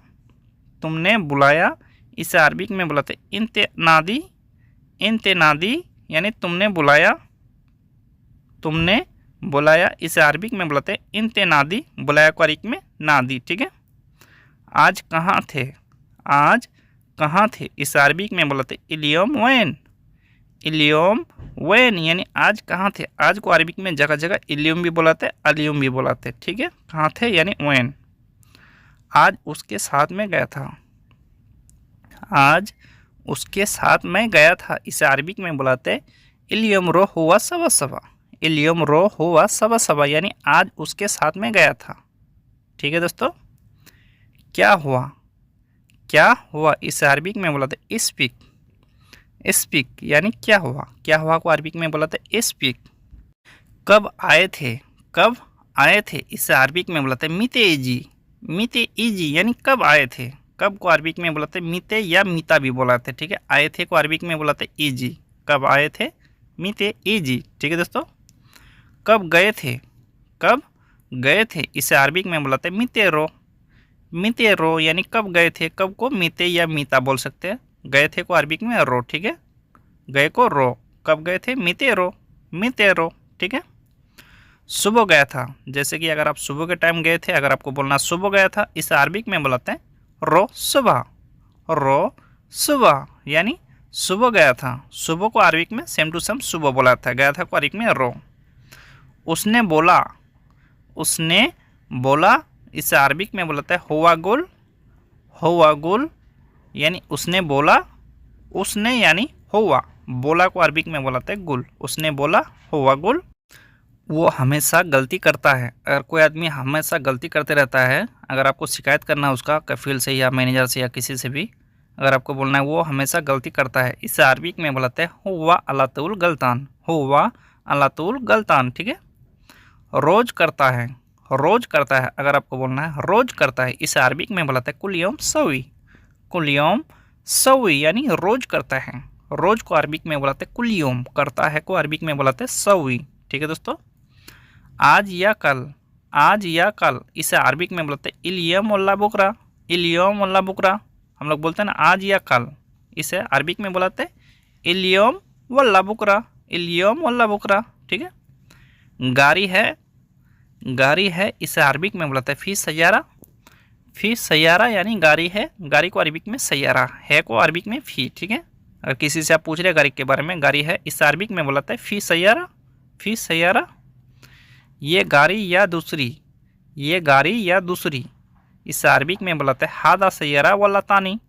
तुमने बुलाया, इसे अरबिक में बुलाते इंतेनादी, इंतेनादी यानी तुमने बुलाया, तुमने बुलाया, इसे अरबिक में बुलाते इंतेनादी, बुलाया को अरबिक में नादी। ठीक है। आज कहाँ थे, आज कहाँ थे, इसे अरबिक में बुलाते इलियम वैन, इलियम वैन यानी आज कहाँ थे, आज को अरबिक में जगह जगह इलियम भी बुलाते अलियम भी बुलाते। ठीक है। कहाँ थे यानी वैन। आज उसके साथ में गया था, आज उसके साथ में गया था, इसे अरबिक में बुलाते इलियम रो हुआ सवा सवा, इलियम रो हुआ सवा सवा यानी आज उसके साथ में गया था। ठीक है दोस्तों। क्या हुआ, क्या हुआ, इसे अरबिक में बुलाते स्पीक, स्पीक यानी क्या हुआ, क्या हुआ को अरबिक में बुलाते स्पीक। कब आए थे, कब आए थे, इसे अरबिक में बुलाते मीते इजी, मीते इजी यानी कब आए थे, कब को अरबिक में बुलाते मीते या मीता भी बुलाते। ठीक है। आए थे को अरबिक में बुलाते इजी, कब आए थे मीते इजी। ठीक है दोस्तों। कब गए थे, कब गए थे, इसे अरबिक में बुलाते मीते रो, मीते रो यानी कब गए थे, कब को मीते या मीता बोल सकते हैं, गए थे को अरबिक में रो। ठीक है। गए को रो, कब गए थे मीते रो, मीते रो, ठीक है। सुबह गया था, जैसे कि अगर आप सुबह के टाइम गए थे, अगर आपको बोलना सुबह गया था, इसे अरबिक में बुलाते हैं रो सुबह। रो सुबह यानी सुबह गया था। सुबह को अरबिक में सेम टू सेम सुबह बोला था, गया था को अरबिक में रो। उसने बोला, उसने बोला, इसे अरबिक में बुलाते हैं हुआ गुल। हुआ गुल यानी उसने बोला, उसने यानी हुआ, बोला को अरबिक में बुलाते हैं गुल। उसने बोला हुआ गुल। वो हमेशा गलती करता है। अगर कोई आदमी हमेशा गलती करते रहता है, अगर आपको शिकायत करना है उसका कफील से या मैनेजर से या किसी से भी, अगर आपको बोलना है वो हमेशा गलती करता है, इसे अरबिक में बुलाते हैं हुआ अलातुल गलतान। हुआ अलातुल गलतान, ठीक है। रोज़ करता है, रोज़ करता है, अगर आपको बोलना है रोज़ करता है, इसे अरबिक में बुलाते हैं कुल यौम सवी। कुल यौम सवी यानी रोज़ करता है। रोज़ को अरबिक में बुलाते हैं कुल यौम, करता है को अरबिक में बुलाते हैं सवी, ठीक है दोस्तों। आज या कल, आज या कल, इसे अरबिक में बोलते हैं इलियम वल्ला बुकरा। इलियम वल्ला बुकरा हम लोग बोलते हैं ना आज या कल, इसे अरबिक में बुलाते हैं इलियम वल्ला बुकरा। इलियम वल्ला बुकरा, ठीक है। गाड़ी है, गाड़ी है, इसे अरबिक में बुलाते हैं फी सैयारा। फी सैयारा यानी गाड़ी है, गाड़ी को अरबिक में सैयारा, है को अरबिक में फी, ठीक है। अगर किसी से आप पूछ रहे हैं गाड़ी के बारे में, गाड़ी है, इसे अरबिक में बुलाते हैं फी सैयारा। फी सैयारा। ये गाड़ी या दूसरी, ये गाड़ी या दूसरी, इस अरबिक में बुलाते हैं हादा सैयारा वल्ला तानी।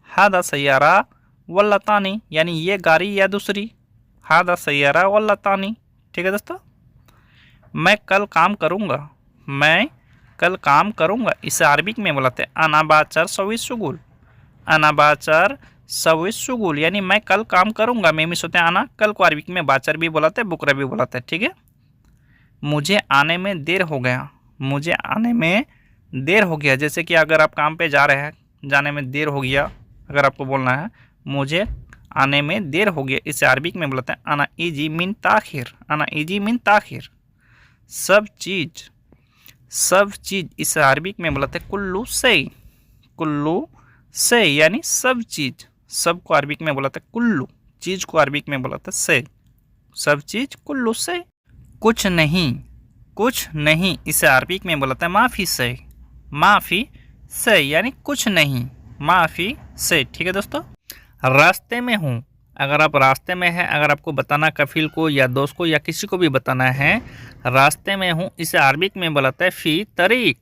हादा सैयारा वल्ला तानी यानी ये गाड़ी या दूसरी, हादा सैयारा वल्ला तानी, ठीक है दोस्तों। मैं कल काम करूँगा, मैं कल काम करूँगा, इसे अरबिक में बुलाते हैं अना बाचर सविस शुगुल। अना बाचर सविस शुगुल यानी मैं कल काम करूँगा, में मिस होते हैं आना, कल को अरबिक में बाचर भी बुलाते हैं, बुकरा भी बुलाते हैं, ठीक है। मुझे आने में देर हो गया, मुझे आने में देर हो गया, जैसे कि अगर आप काम पे जा रहे हैं, जाने में देर हो गया, अगर आपको बोलना है मुझे आने में देर हो गया, इसे अरबिक में बोलते हैं अना इजी मिन ताखिर। अना इजी मिन ताखिर। सब चीज़, सब चीज़, इसे अरबिक में बोलते हैं कुल्लू से। कुल्लू से यानी सब चीज़, सब को अरबिक में बोलते हैं कुल्लू, चीज़ को अरबिक में बोलते हैं से। सब चीज़ कुल्लू से। कुछ नहीं, कुछ नहीं, इसे अरबिक में बोलते हैं माफ़ी से। माफ़ी से यानी कुछ नहीं, माफ़ी से, ठीक है दोस्तों। रास्ते में हूँ, अगर आप रास्ते में हैं, अगर आपको बताना कफील को या दोस्त को या किसी को भी बताना है रास्ते में हूँ, इसे अरबिक में बोलते हैं फ़ी तरीक।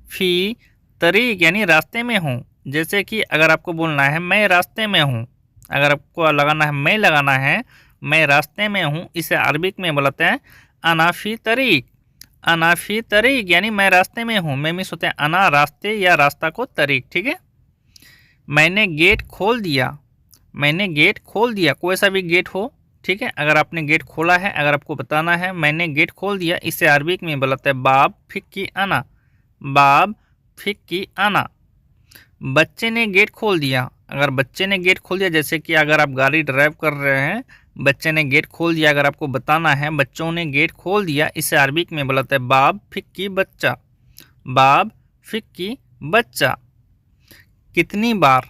फ़ी तरीक यानी रास्ते में हूँ। जैसे कि अगर आपको बोलना है मैं रास्ते में हूँ, अगर आपको लगाना है मैं लगाना है मैं रास्ते में हूँ, इसे अरबिक में बोलते हैं अना फ़ी तरीक। अना फ़ी तरीक यानी मैं रास्ते में हूँ, में मिस होते हैं अना रास्ते या रास्ता को तरीक, ठीक है। मैंने गेट खोल दिया, मैंने गेट खोल दिया, कोई सा भी गेट हो, ठीक है। अगर आपने गेट खोला है, अगर आपको बताना है मैंने गेट खोल दिया, इसे अरबिक में बोलते हैं बाब फिक्की आना। बाब फिक्की आना। बच्चे ने गेट खोल दिया, अगर बच्चे ने गेट खोल दिया, जैसे कि अगर आप गाड़ी ड्राइव कर रहे हैं, बच्चे ने गेट खोल दिया, अगर आपको बताना है बच्चों ने गेट खोल दिया, इसे अरबिक में बोलते हैं बाब फिक्की बच्चा। बाब फिक्की बच्चा। कितनी बार,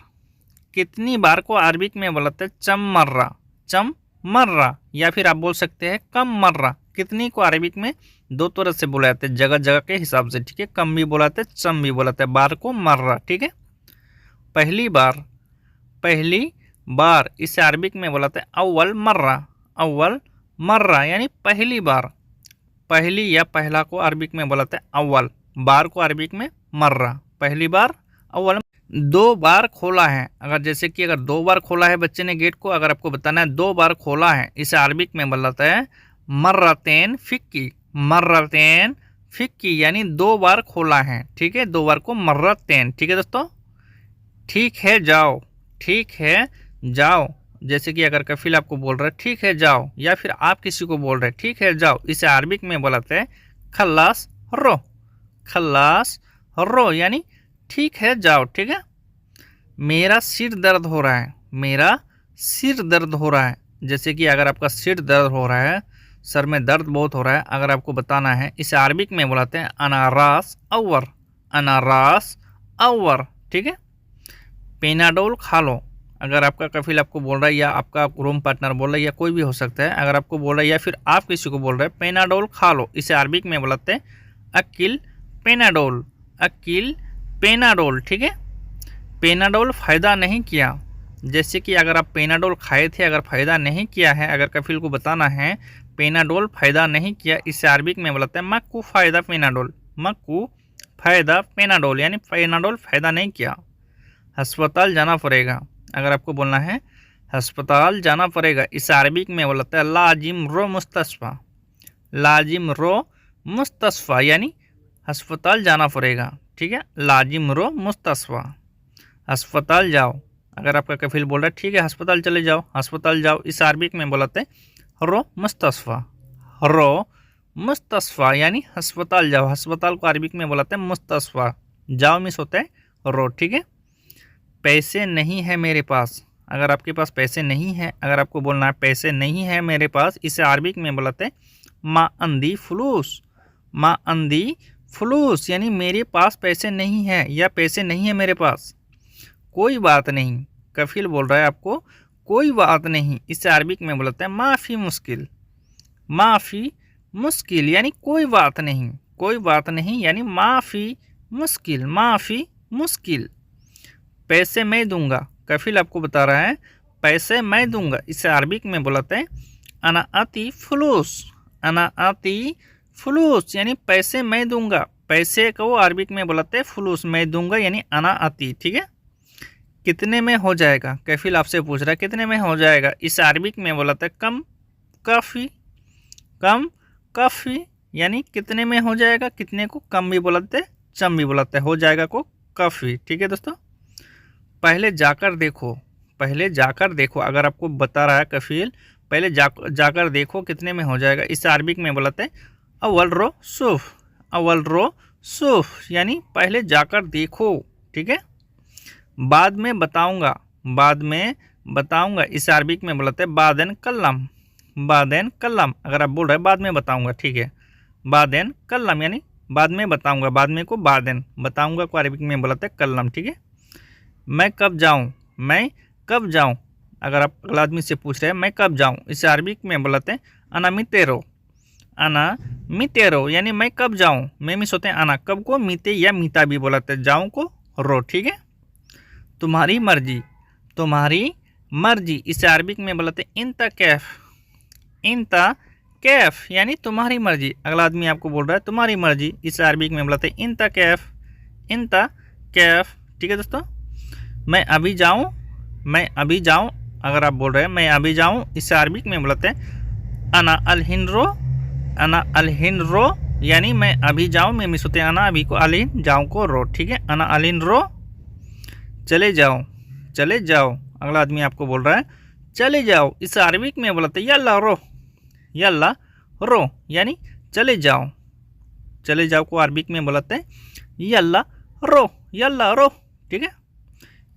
कितनी बार को अरबिक में बोलते हैं चम मर्रा। चम मर्रा या फिर आप बोल सकते हैं कम मर्रा। कितनी को अरबिक में दो तरह से बुलाते हैं, जगह जगह के हिसाब से, ठीक है। कम भी बुलाते हैं, चम भी बुलाते हैं, बार को मर्रा, ठीक है। पहली बार, पहली बार, इसे अरबिक में बुलाते हैं अव्वल मर्रा। अव्वल मर्रा यानी पहली बार। पहली या पहला को अरबिक में बुलाते हैं अव्वल, बार को अरबिक में मर्रा। पहली बार अव्वल। दो बार खोला है, अगर जैसे कि अगर दो बार खोला है बच्चे ने गेट को, अगर आपको बताना है दो बार खोला है, इसे अरबिक में बुलाते हैं मर्रतेन फिक्की। मर्रतेन फिक्की यानी दो बार खोला है, ठीक है। दो बार को मर्रतेन, ठीक है दोस्तों। ठीक है जाओ, ठीक है जाओ, जैसे कि अगर कफील आपको बोल रहा है ठीक है जाओ, या फिर आप किसी को बोल रहे हैं ठीक है जाओ, इसे अरबिक में बुलाते हैं खल्लास रो। खल्लास रो यानी ठीक है जाओ, ठीक है। मेरा सिर दर्द हो रहा है, मेरा सिर दर्द हो रहा है, जैसे कि अगर आपका सिर दर्द हो रहा है, सर में दर्द बहुत हो रहा है, अगर आपको बताना है, इसे अरबिक में बुलाते हैं अनारास अव्वर। अनारास अव्वर, ठीक है। पेनाडोल खा लो, अगर आपका कफिल आपको बोल रहा है या आपका रूम पार्टनर बोल रहा है या कोई भी हो सकता है, अगर आपको बोल रहा है या फिर आप किसी को बोल रहे हैं पेनाडोल खा लो, इसे अरबिक में बोलते हैं अकिल पेनाडोल, अकिल पेनाडोल। ठीक है, पेनाडोल फ़ायदा नहीं किया, जैसे कि अगर आप पेनाडोल खाए थे अगर फ़ायदा नहीं किया है, अगर कफिल को बताना है पेनाडोल फ़ायदा नहीं किया, इसे अरबिक में बोलते हैं मक्कू फ़ायदा पेनाडोल, मक्कू फ़ायदा पेनाडोल यानी पेनाडोल फ़ायदा नहीं किया। अस्पताल जाना पड़ेगा, अगर आपको बोलना है अस्पताल जाना पड़ेगा, इसे अरबिक में बोलते हैं लाजिम रो मुस्तशफ़ा, लाजिम रो मुस्तशफ़ा यानी अस्पताल जाना पड़ेगा। ठीक है, लाजिम रो मुस्तशफ़ा, अस्पताल जाओ। अगर आपका कफिल बोल रहा है ठीक है अस्पताल चले जाओ, अस्पताल जाओ, इस अरबिक में बोलते हैं रो मुस्तशफ़ा, रो मुस्तशफ़ा यानी अस्पताल जाओ, अस्पताल को अरबिक में बोलते हैं मुस्तशफ़ा, जाओ मिस होता है रो। ठीक है, पैसे नहीं है मेरे पास, अगर आपके पास पैसे नहीं है, अगर आपको बोलना है पैसे नहीं है मेरे पास, इसे अरबिक में बोलते हैं मा अंदी फलूस, मा अंदी फलूस यानी मेरे पास पैसे नहीं है या पैसे नहीं है मेरे पास। कोई बात नहीं, कफिल बोल रहा है आपको कोई बात नहीं, इसे अरबिक में बोलते हैं माफ़ी मुश्किल, माफ़ी मुश्किल यानी कोई बात नहीं, कोई बात नहीं यानी माफ़ी मुश्किल, माफ़ी मुश्किल। पैसे मैं दूंगा, कफिल आपको बता रहा है पैसे मैं दूंगा, इसे अरबिक में बोलते हैं अना आती फलूस, अना आती फलूस यानी पैसे मैं दूंगा, पैसे को अरबिक में बोलते हैं फलूस, मैं दूंगा यानी अना आती। ठीक है, कितने में हो जाएगा, कफिल आपसे पूछ रहा है कितने में हो जाएगा, इस अरबिक में बोलते हैं कम काफ़ी, कम काफ़ी यानी कितने में हो जाएगा, कितने को कम भी बोलते हैं चम भी बोलते हैं, हो जाएगा को काफ़ी। ठीक है दोस्तों, पहले जाकर देखो, पहले जाकर देखो, अगर आपको बता रहा है कफिल पहले जाकर देखो कितने में हो जाएगा, इस अरबिक में बोलते हैं अव्वल रो सूफ, अव्वल रो सूफ यानी पहले जाकर देखो। ठीक है, बाद में बताऊंगा, बाद में बताऊंगा, इस अरबिक में बोलते हैं बादेन कल्लम, बादेन कल्लम, अगर आप बोल रहे हैं बाद में बताऊंगा। ठीक है, बादेन कल्लम यानी बाद में बताऊंगा, बाद में को बादेन, बताऊंगा को अरबिक में बोलते हैं कल्लम। ठीक है, मैं कब जाऊं, मैं कब जाऊं, अगर आप अगला आदमी से पूछ रहे हैं मैं कब जाऊं, इसे अरबिक में बोलते हैं अना मितेरो, अना मितेरो यानी मैं कब जाऊं, मैं मिस होते हैं अना, कब को मीते या मीता भी बोलते हैं, जाऊं को रो। ठीक है, तुम्हारी मर्जी, तुम्हारी मर्जी, इसे अरबिक में बोलते हैं इंता कैफ, इंता कैफ यानी तुम्हारी मर्जी, अगला आदमी आपको बोल रहा है तुम्हारी मर्जी, इसे अरबिक में बोलते हैं इंता कैफ, इंता कैफ। ठीक है दोस्तों, मैं अभी जाऊं, मैं अभी जाऊं, अगर आप बोल रहे हैं मैं अभी जाऊं, इसे अरबिक में बोलते हैं अना अलहिनरो, अना अलहिनरो यानी मैं अभी जाऊं, मैं मिस होते हैं अना, अभी को अलिन, जाऊं को रो। ठीक है, अना अलिनरो, चले जाओ, चले जाओ, अगला आदमी आपको बोल रहा है चले जाओ, इसे अरबिक में बोलते हैं यल्ला रो, यल्ला रो यानी चले जाओ, चले जाओ को अरबिक में बोलते हैं यल्ला रो, यल्ला रो। ठीक है,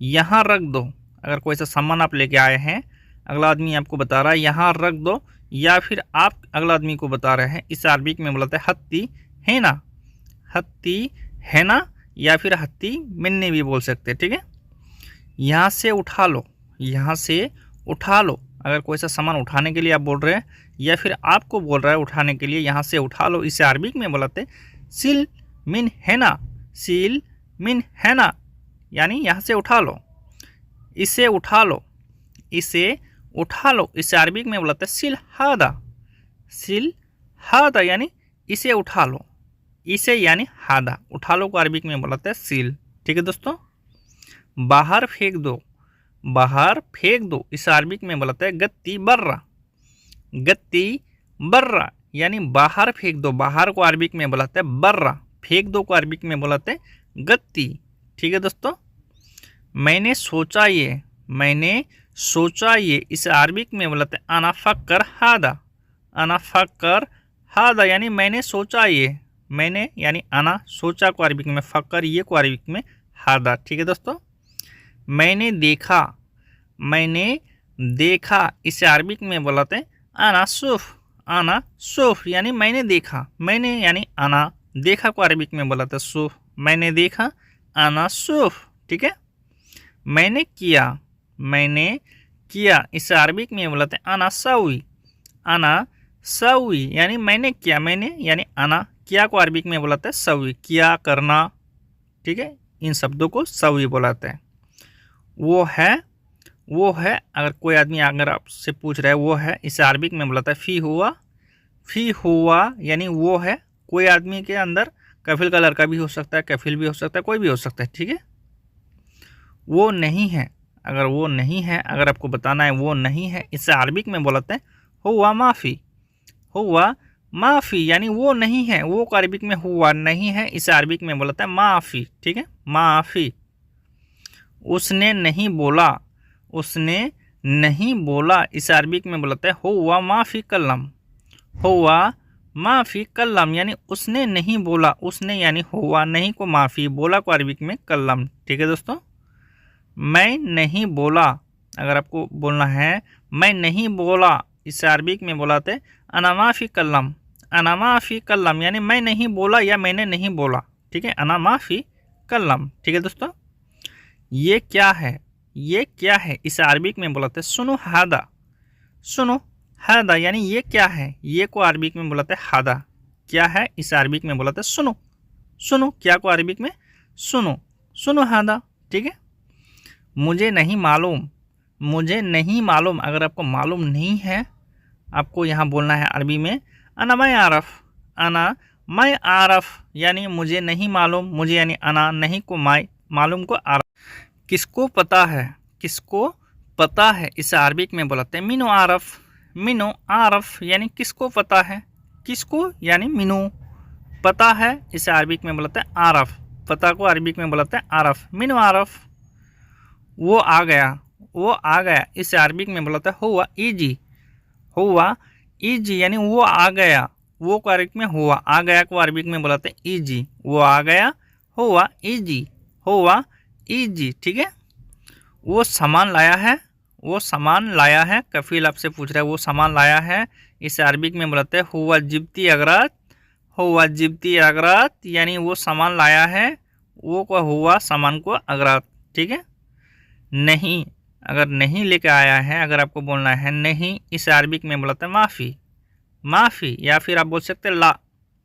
यहाँ रख दो, अगर कोई सा सामान आप लेके आए हैं, अगला आदमी आपको बता रहा है यहाँ रख दो, या फिर आप अगला आदमी को बता रहे हैं, इस अरबिक में बोलते हैं हत्ती है ना, हत्ती है ना, या फिर हत्ती मिन्नी भी बोल सकते हैं। ठीक है, यहाँ से उठा लो, यहाँ से उठा लो, अगर कोई सा सामान उठाने के लिए आप बोल रहे हैं या फिर आपको बोल रहा है उठाने के लिए, यहाँ से उठा लो, इसे अरबिक में बोलते हैं सिल मिन है ना, सिल मिन है ना यानी यहाँ से उठा लो, इसे उठा लो, इसे उठा लो, इसे अरबिक में बोलते हैं सिल हादा, सिल हादा यानी इसे उठा लो, इसे यानी हादा, उठा लो को अरबिक में बोलते हैं सिल। ठीक है दोस्तों, बाहर फेंक दो, बाहर फेंक दो, इसे अरबिक में बोलते हैं गत्ती बर्रा, गत्ती बर्रा यानी बाहर फेंक दो, बाहर को अरबिक में बोलते हैं बर्रा, फेंक दो को अरबिक में बोलते हैं गत्ती। ठीक है दोस्तों, मैंने सोचा ये, मैंने सोचा ये, इसे अरबिक में बोलते हैं अना फक्कर हादा, अना फक्कर हादा यानी मैंने सोचा ये, मैंने यानी अना, सोचा को अरबिक में फक्कर, ये को अरबिक में हादा। ठीक है दोस्तों, मैंने देखा, मैंने देखा, इसे अरबिक में बोलते हैं अना सूफ, अना सूफ यानी मैंने देखा, मैंने यानी अना, देखा को अरबिक में बोलते हैं सूफ, मैंने देखा अना सूफ। ठीक है, मैंने किया, मैंने किया। इसे अरबिक में बोलते हैं अना सवी। अना सवी यानी मैंने किया, मैंने यानी अना, किया को अरबिक में बोलाते हैं सवी, किया करना, ठीक है। इन शब्दों को सवी बोलाते हैं। वो है अगर कोई आदमी अगर आपसे पूछ रहा है वो है, इसे अरबिक में बोलाता है फी हुआ। फी हुआ यानी वो है, कोई आदमी के अंदर कफिल का लड़का भी हो सकता है, कफिल भी हो सकता है, कोई भी हो सकता है, ठीक है। वो नहीं है, अगर वो नहीं है, अगर आपको बताना है वो नहीं है, इसे अरबिक में बोलाते हैं हुआ माफ़ी। हुआ माफ़ी यानी वो नहीं है, वो को अरबिक में हुआ नहीं है, इसे अरबिक में बोलाते हैं माफ़ी, ठीक है, माफ़ी। उसने नहीं बोला। उसने नहीं बोला, इसे अरबिक में बोलाते हैं हुआ माफ़ी कल्लम। हुआ माफ़ी कल्लम यानी उसने नहीं बोला। उसने यानी हुआ, नहीं को माफ़ी, बोला को अरबिक में कल्लम, ठीक है दोस्तों। मैं नहीं बोला, अगर आपको बोलना है मैं नहीं बोला, इसे अरबिक में बोलाते अना माफ़ी कल्लम। अना माफ़ी कल्लम यानी मैं नहीं बोला या मैंने नहीं बोला, ठीक है, अना माफ़ी कल्लम, ठीक है दोस्तों। ये क्या है, ये क्या है, इसे अरबिक में बोलाते सुनो हादा। सुनो हादा यानी ये क्या है, ये को अरबिक में बोलाते हादा। क्या है, इसे अरबिक में बोलाते सुनो। सुनो क्या को अरबिक में सुनो, सुनो हादा, ठीक है। मुझे नहीं मालूम। मुझे नहीं मालूम, अगर आपको मालूम नहीं है, आपको यहाँ बोलना है अरबी में अना मैं आरफ। अना मैं आरफ यानी मुझे नहीं मालूम, मुझे यानी अना, नहीं को माय, मालूम को आरफ। किसको पता है, किसको पता है, इसे अरबिक में बोलाते हैं मिनो आरफ। मिनो आरफ यानी किसको पता है, किसको यानी मिनो, पता है, इसे अरबिक में बोलाते हैं आरफ। पता को अरबिक में बोलाते हैं आरफ, मिनो आरफ। वो आ गया। वो आ गया, इसे अरबिक में बोलाता है हुआ ईजी। हुआ ईजी यानी वो आ गया, वो को अरबिक में हुआ, आ गया को अरबिक में बोलाते हैं ईजी। वो आ गया, हुआ ईजी, हुआ ईजी, ठीक है। वो सामान लाया है। वो सामान लाया है, कफील आपसे पूछ रहा है वो सामान लाया है, इसे अरबिक में बोलाते हैं हुआ जिब्ती अगरात। हुआ जिब्ती अगरात यानी वो सामान लाया है, वो को हुआ सामान को अगरात, ठीक है। नहीं, अगर नहीं लेके आया है, अगर आपको बोलना है नहीं, इसे अरबिक में बोलाते हैं माफ़ी। माफ़ी या फिर आप बोल सकते हैं ला,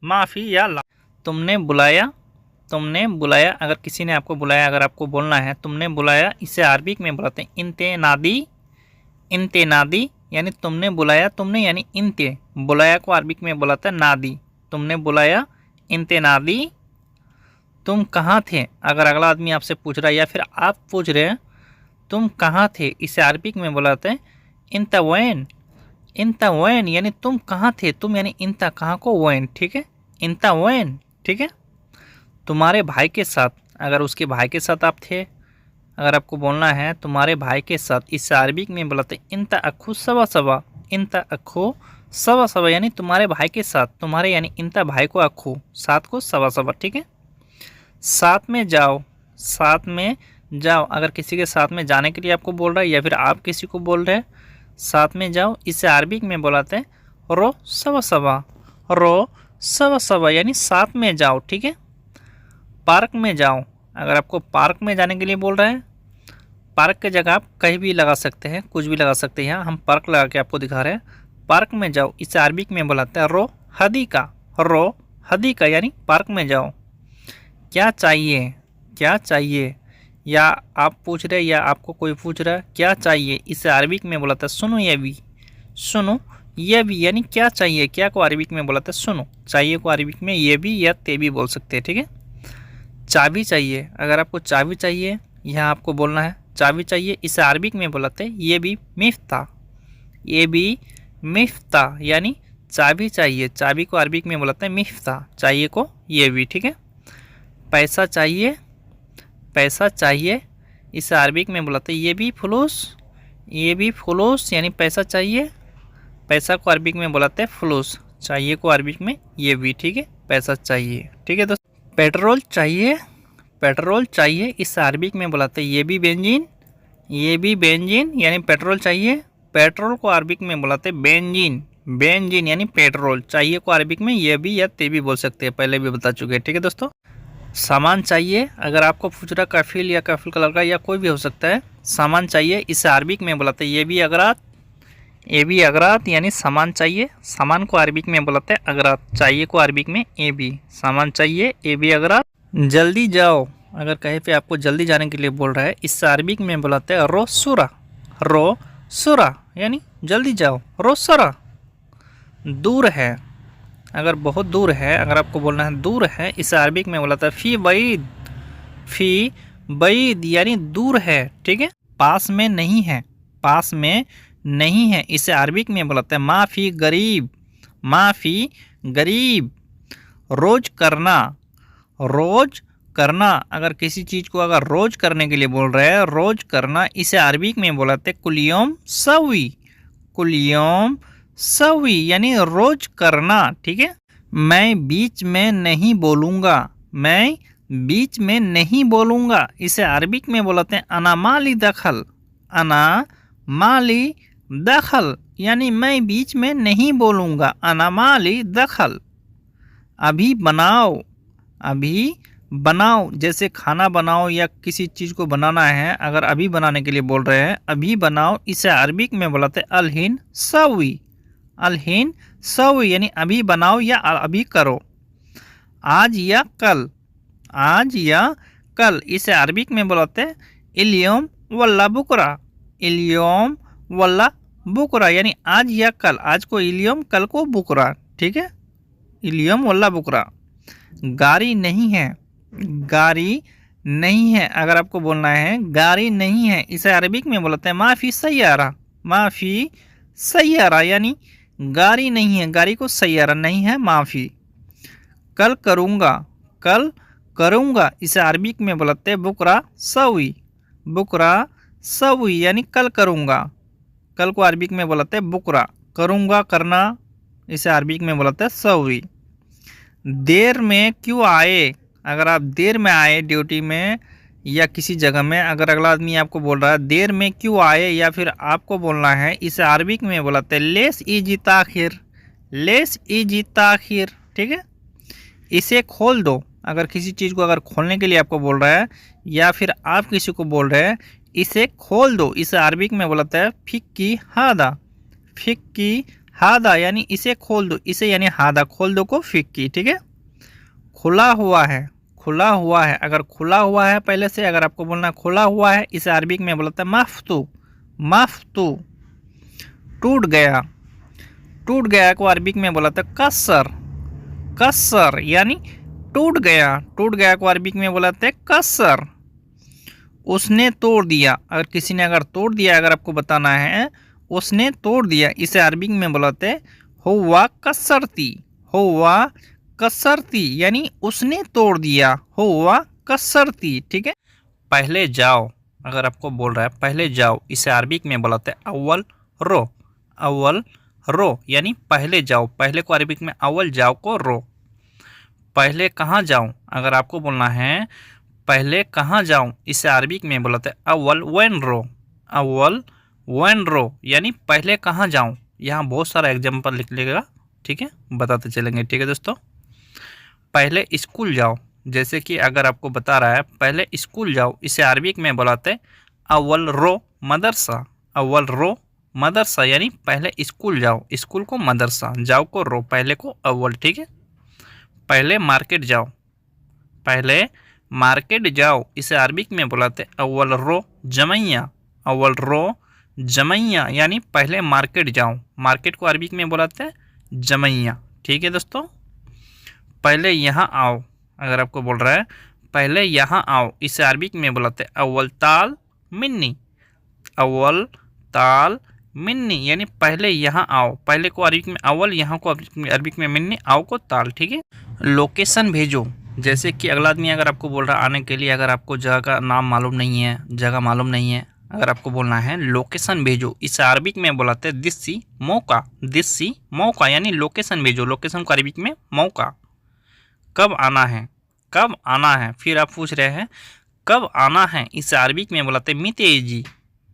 माफ़ी या ला। तुमने बुलाया। तुमने बुलाया, अगर किसी ने आपको बुलाया, अगर आपको बोलना है तुमने बुलाया, इसे अरबिक में बोलाते हैं इंते नादी। इंते नादी यानी तुमने बुलाया, तुमने यानी इंते, बुलाया को अरबिक में बोलाता है नादी। तुमने बुलाया, इंते नादी। तुम कहाँ थे, अगर अगला आदमी आपसे पूछ रहा है या फिर आप पूछ रहे हैं तुम कहाँ थे, इसे अरबिक में बुलाते हैं इंता वैन। इंता वैन यानी तुम कहाँ थे, तुम यानी इंता, कहाँ को वैन, ठीक है, इंता वैन, ठीक है। तुम्हारे भाई के साथ, अगर उसके भाई के साथ आप थे, अगर आपको बोलना है तुम्हारे भाई के साथ, इसे अरबिक में बुलाते हैं इंता अखू सवा सवा। इंता अखू सवा सवा यानी तुम्हारे भाई के साथ, तुम्हारे यानी इंता भाई को अखू, साथ को सवा सवा, ठीक है। साथ में जाओ। साथ में जाओ, अगर किसी के साथ में जाने के लिए आपको बोल रहा है या फिर आप किसी को बोल रहे हैं साथ में जाओ, इसे अरबिक में बुलाते हैं रो सवा सवा। रो सवा सवा यानी साथ में जाओ, ठीक है। पार्क में जाओ, अगर आपको पार्क में जाने के लिए बोल रहे हैं, पार्क की जगह आप कहीं भी लगा सकते हैं, कुछ भी लगा सकते हैं, यहाँ हम पार्क लगा के आपको दिखा रहे हैं। पार्क में जाओ, इसे अरबिक में बुलाते हैं रो हदीका। रो हदीका यानी पार्क में जाओ। क्या चाहिए, क्या चाहिए, या आप पूछ रहे या आपको कोई पूछ रहा है क्या चाहिए, इसे अरबिक में बोलाता है सुनो ये भी। सुनो ये भी यानी क्या चाहिए, क्या को अरबिक में बोलाता है सुनो, चाहिए को अरबिक में ये भी या ते भी बोल सकते हैं, ठीक है। चाबी चाहिए, अगर आपको चाबी चाहिए, यहाँ आपको बोलना है चाबी चाहिए, इसे अरबिक में बोलाते हैं ये भी मिफ्ता। ये भी मिफ्ता यानी चाबी चाहिए, चाबी को अरबिक में बोलाते हैं मिफ्ता, चाहिए को ये भी, ठीक है। पैसा चाहिए। पैसा चाहिए, इसे अरबिक में बुलाते हैं ये भी फुलूस। ये भी फुलूस यानी पैसा चाहिए, पैसा को अरबिक में बुलाते हैं फुलूस, चाहिए को अरबिक में ये भी, ठीक है, पैसा चाहिए, ठीक है दोस्तों। पेट्रोल चाहिए। पेट्रोल चाहिए, इसे अरबिक में बुलाते हैं ये भी बेंजीन। ये भी बेंजीन यानी पेट्रोल चाहिए, पेट्रोल को अरबिक में बुलाते हैं बेंजीन। बेंजीन यानी पेट्रोल, चाहिए को अरबिक में ये भी या ते भी बोल सकते हैं, पहले भी बता चुके हैं, ठीक है दोस्तों। सामान चाहिए, अगर आपको पूछ रहा कफिल या कफिल का लड़का या कोई भी हो सकता है, सामान चाहिए, इसे अरबिक में बुलाते हैं ये भी अगरात, ए बी अगरात यानी सामान चाहिए, सामान को अरबिक में बुलाते हैं अगरात, चाहिए को अरबिक में ए बी, सामान चाहिए ए बी अगरात। जल्दी जाओ, अगर कहीं पे आपको जल्दी जाने के लिए बोल रहा है, इससे अरबिक में बुलाते हैं रो सुरा, रो सुरा यानी जल्दी जाओ, रो सुरा। दूर है, अगर बहुत दूर है, अगर आपको बोलना है दूर है, इसे अरबिक में बुलाता है फ़ी बैद, फ़ी बैद यानी दूर है, ठीक है। पास में नहीं है, पास में नहीं है, इसे अरबिक में बुलाते हैं माफ़ी गरीब, माफ़ी गरीब। रोज़ करना, रोज़ करना, अगर किसी चीज़ को अगर रोज़ करने के लिए बोल रहे हैं, रोज़ करना, इसे अरबिक में बुलाते हैं कुलियम सवी, कुलियम सवी यानी रोज़ करना, ठीक है। मैं बीच में नहीं बोलूँगा, मैं बीच में नहीं बोलूँगा, इसे अरबिक में बोलते हैं अना माली दखल, अना माली दखल यानी मैं बीच में नहीं बोलूँगा, अना माली दखल। अभी बनाओ, अभी बनाओ, जैसे खाना बनाओ या किसी चीज़ को बनाना है, अगर अभी बनाने के लिए बोल रहे हैं अभी बनाओ, इसे अरबिक में बुलाते हैं अलहिन सवी, अलहिन सवी यानी अभी बनाओ या अभी करो। आज या कल, आज या कल, इसे अरबिक में बुलाते हैं इलियम वल्ला बुकरा, इलियम वल्ला बुकरा यानी आज या कल, आज को इलियम कल को बुकरा, ठीक है, इलियम वल्ला बुकरा। गाड़ी नहीं है, गाड़ी नहीं है, अगर आपको बोलना है गाड़ी नहीं है, इसे अरबिक में बोलते हैं माफ़ी सैयारा, माफ़ी सैयारा यानी गाड़ी नहीं है, गाड़ी को सैयारा नहीं है, माफ़ी। कल करूँगा, कल करूँगा, इसे अरबिक में बोलते हैं बुकरा सवी, बुकरा सवी यानी कल करूँगा, कल को अरबिक में बोलते हैं बुकरा, करूँगा करना, इसे अरबिक में बोलते हैं सवी। देर में क्यों आए, अगर आप देर में आए ड्यूटी में या किसी जगह में, अगर अगला आदमी आपको बोल रहा है देर में क्यों आए या फिर आपको बोलना है, इसे अरबिक में बोलते हैं लेस इजी ताखिर, लेस इजी ताखिर, ठीक है। इसे खोल दो, अगर किसी चीज़ को अगर खोलने के लिए आपको बोल रहा है या फिर आप किसी को बोल रहे हैं इसे खोल दो, इसे अरबिक में बोलते हैं फिक्की हादा, फिक्की हादा यानी इसे खोल दो, इसे यानी हादा खोल दो को फिक्की, ठीक है। खुला हुआ है, खुला हुआ है, अगर खुला हुआ है पहले से, अगर आपको बोलना खुला हुआ है, इसे अरबिक में बोलते हैं मफ्तू, मफ्तू। टूट गया, टूट गया को अरबिक में बोलते हैं कसर, कसर यानी टूट गया, टूट गया को अरबिक में बोलते हैं कसर। उसने तोड़ दिया, अगर किसी ने अगर तोड़ दिया, अगर आपको बताना है उसने तोड़ दिया, इसे अरबिक में बोलते हैं हुआ कसरती, हुआ कसरती यानी उसने तोड़ दिया, हुआ कसरती, ठीक है। पहले जाओ, अगर आपको बोल रहा है पहले जाओ, इसे अरबिक में बोलते हैं अव्वल रो, अव्वल रो यानी पहले जाओ, पहले को अरबिक में अव्वल जाओ को रो। पहले कहाँ जाऊँ, अगर आपको बोलना है पहले कहाँ जाऊँ, इसे अरबिक में बोलते हैं अव्वल वैन रो, अव्वल वैन रो यानी पहले कहाँ जाऊँ। यहाँ बहुत सारा एग्जाम्पल लिख लेगा, ठीक है, बताते चलेंगे, ठीक है दोस्तों। पहले स्कूल जाओ, जैसे कि अगर आपको बता रहा है पहले स्कूल जाओ, इसे अरबिक में बुलाते अव्वल रो मदरसा, अव्वल रो मदरसा यानी पहले स्कूल जाओ, स्कूल को मदरसा, जाओ को रो, पहले को अव्वल, ठीक है। पहले मार्केट जाओ, पहले मार्केट जाओ, इसे अरबिक में बुलाते अव्वल रो जमैया, अव्वल रो जमैया यानी पहले मार्केट जाओ, मार्केट को अरबिक में बुलाते हैं जमैया, ठीक है दोस्तों। पहले यहाँ आओ, अगर आपको बोल रहा है पहले यहाँ आओ, इसे अरबिक में बुलाते हैं अव्वल ताल मिन्नी, अव्वल ताल मिन्नी यानी पहले यहाँ आओ, पहले को अरबिक में अव्वल, यहाँ को अरबिक में मिन्नी, आओ को ताल, ठीक है। लोकेशन भेजो, जैसे कि अगला आदमी अगर आपको बोल रहा है आने के लिए, अगर आपको जगह का नाम मालूम नहीं है, जगह मालूम नहीं है, अगर आपको बोलना है लोकेशन भेजो, इसे अरबिक में बुलाते हैं दिस्सी मौका, दिस्सी मौका यानी लोकेशन भेजो, लोकेशन को अरबिक में मौका। कब आना है, कब आना है, फिर आप पूछ रहे हैं कब आना है, इसे अरबिक में बुलाते हैं मीते ईजी,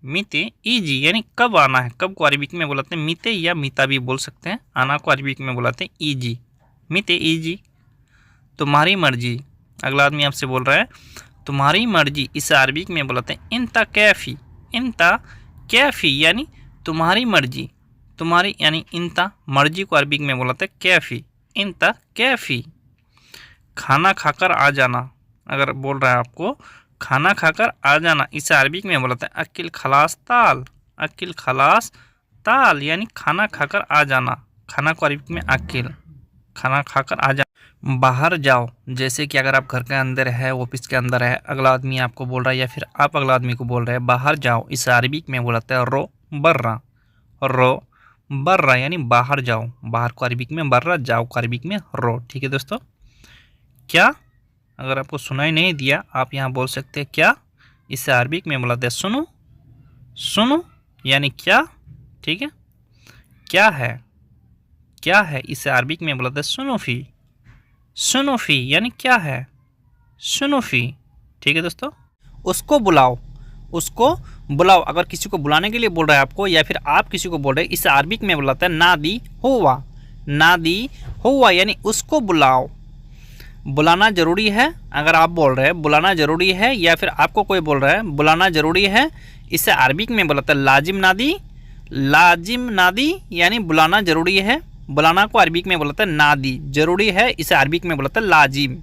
मीते ईजी यानी कब आना है, कब को अरबिक में बुलाते हैं मीते या मीता भी बोल सकते हैं, आना को अरबिक में बुलाते हैं ईजी, मीते ईजी। तुम्हारी मर्जी, अगला आदमी आपसे बोल रहा है तुम्हारी मर्जी, इसे अरबिक में बोलते हैं इंता कैफ़ी। इंता कैफ़ी यानी तुम्हारी मर्जी, तुम्हारी यानी इंता, मर्जी को अरबिक में बोलते हैं कैफ़ी, इंता कैफ़ी। खाना खाकर आ जाना, अगर बोल रहा है आपको खाना खाकर आ जाना, इसे अरबिक में बोलते हैं अकिल खलास ताल। अकिल खलास ताल यानी खाना खाकर आ जाना, खाना को अरबिक में अकिल, खाना खाकर आ जाना। बाहर जाओ, जैसे कि अगर आप घर के अंदर है, ऑफिस के अंदर है, अगला आदमी आपको बोल रहा है या फिर आप अगला आदमी को बोल रहे हैं बाहर जाओ, इसे अरबिक में बोलते हैं रो बर्रा। रो बर्रा यानी बाहर जाओ, बाहर को अरबिक में बर्रा, जाओ को अरबिक में रो। ठीक है दोस्तों। क्या, अगर आपको सुनाई नहीं दिया आप यहाँ बोल सकते हैं क्या, इसे अरबिक में बोलते हैं सुनो। सुनो यानी क्या। ठीक है। क्या है, क्या है, इसे अरबिक में बोलते हैं सुनोफी। सुनोफी यानी क्या है, सुनोफी। ठीक है दोस्तों। उसको बुलाओ, उसको बुलाओ, अगर किसी को बुलाने के लिए बोल रहा है आपको या फिर आप किसी को बोल रहे हैं, इसे अरबिक में बुलाते हैं नादी हुआ। नादी हुआ यानी उसको बुलाओ। बुलाना ज़रूरी है, अगर आप बोल रहे हैं बुलाना ज़रूरी है या फिर आपको कोई बोल रहा है बुलाना ज़रूरी है, इसे अरबिक में बोलते हैं लाजिम नादी। लाजिम नादी यानी बुलाना ज़रूरी है, बुलाना को अरबिक में बोलते हैं नादी, ज़रूरी है इसे अरबिक में बोलते हैं लाजिम।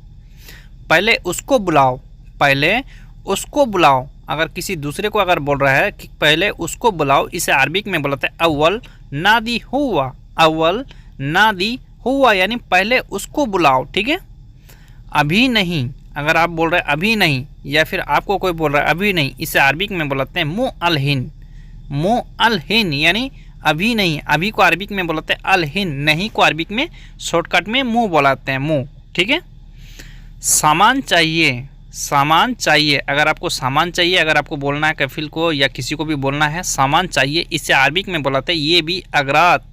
पहले उसको बुलाओ, पहले उसको बुलाओ, अगर किसी दूसरे को अगर बोल रहा है कि पहले उसको बुलाओ, इसे अरबिक में बोलते हैं अव्वल नादी हुआ। अव्वल नादी हुआ यानी पहले उसको बुलाओ। ठीक है। अभी नहीं, अगर आप बोल रहे हैं अभी नहीं या फिर आपको कोई बोल रहा है अभी नहीं, इसे अरबिक में बोलते हैं मु अल हिन। मु अल हिन यानी अभी नहीं, अभी को अरबिक में बोलते हैं अल हिन, नहीं को अरबिक में शॉर्टकट में मुँह बोलाते हैं, मुँह। ठीक है। सामान चाहिए, सामान चाहिए, अगर आपको सामान चाहिए, अगर आपको बोलना है कफिल को या किसी को भी बोलना है सामान चाहिए, इसे अरबिक में बोलाते हैं ये भी अगरात।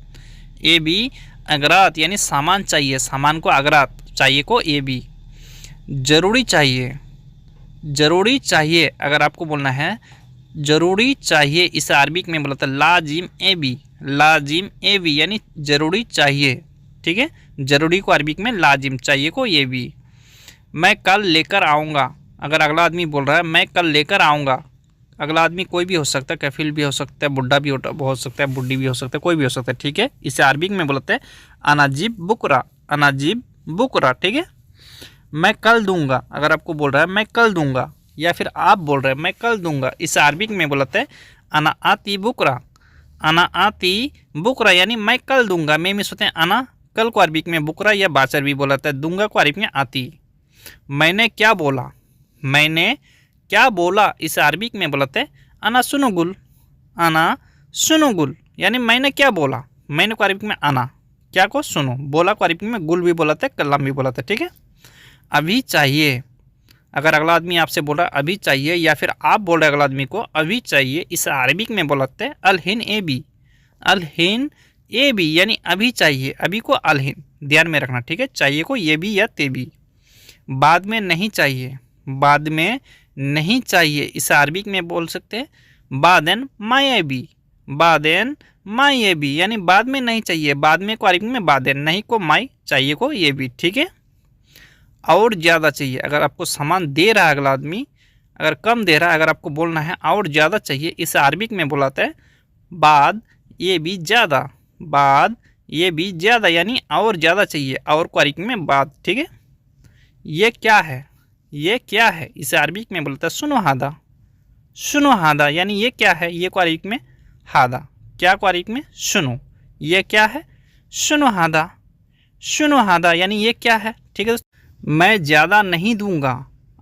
ये भी अगरात यानी सामान चाहिए, सामान को अगरात, चाहिए को ये भी। ज़रूरी चाहिए, ज़रूरी चाहिए, अगर आपको बोलना है ज़रूरी चाहिए, इसे अरबिक में बोलते हैं लाजिम ए बी। लाजिम ए बी यानी ज़रूरी चाहिए। ठीक है। ज़रूरी को अरबिक में लाजिम, चाहिए को ये भी। मैं कल लेकर आऊँगा, अगर अगला आदमी बोल रहा है मैं कल लेकर आऊँगा, अगला आदमी कोई भी हो सकता है, कफिल भी हो सकता है, बुढ़ा भी हो सकता है, बुढ़ी भी हो सकता है, कोई भी हो सकता है। ठीक है। इसे अरबिक में बोलते हैं अनाजिब बुकरा। अनाजिब बुकरा। ठीक है। मैं कल दूंगा, अगर आपको बोल रहा है मैं कल दूंगा या फिर आप बोल रहे हैं मैं कल दूंगा, इसे अरबिक में बोलते हैं अना आती बुकरा। अना आती बुकरा यानी मैं कल दूंगा, मैं मिस होते हैं अना, कल को अरबिक में बुकरा या बाचर भी बोलाता है, दूंगा को अरबिक में आती। मैंने क्या बोला, मैंने क्या बोला, इसे अरबिक में बोलते हैं अना सुनुगुल। अना सुनुगुल यानी मैंने क्या बोला, मैंने को अरबिक में अना, क्या को सुनो, बोला को अरबिक में गुल भी बोलाते हैं, कल्लाम भी बोलाते हैं। ठीक है। अभी चाहिए, अगर अगला आदमी आपसे बोल रहा है अभी चाहिए या फिर आप बोल रहे हैं अगला आदमी को अभी चाहिए, इसे अरबिक में बोलते हैं अल हिन ए बी। अल हिन ए बी यानी अभी चाहिए, अभी को अल हिन, ध्यान में रखना। ठीक है। चाहिए को ये भी या ते भी। बाद में नहीं चाहिए, बाद में नहीं चाहिए, इसे अरबिक में बोल सकते हैं बादेन माए बी। बादेन माए बी यानी बाद में नहीं चाहिए, बाद में को अरबिक में बादेन, नहीं को माई, चाहिए को ये भी। ठीक है। और ज़्यादा चाहिए, अगर आपको सामान दे रहा है अगला आदमी, अगर कम दे रहा है, अगर आपको बोलना है और ज़्यादा चाहिए, इसे अरबिक में बुलाता है बाद ये भी ज़्यादा। बाद ये भी ज़्यादा यानी और ज़्यादा चाहिए, और को अरबिक में बाद। ठीक है। ये क्या है, ये क्या है, इसे अरबिक में बोलता है सुनो हादा। सुनो हादा यानी ये क्या है, ये को अरबिक में हादा, क्या को अरबिक में सुनो, ये क्या है सुनो हादा। सुनो हादा यानी ये क्या है। ठीक है। मैं ज़्यादा नहीं दूंगा,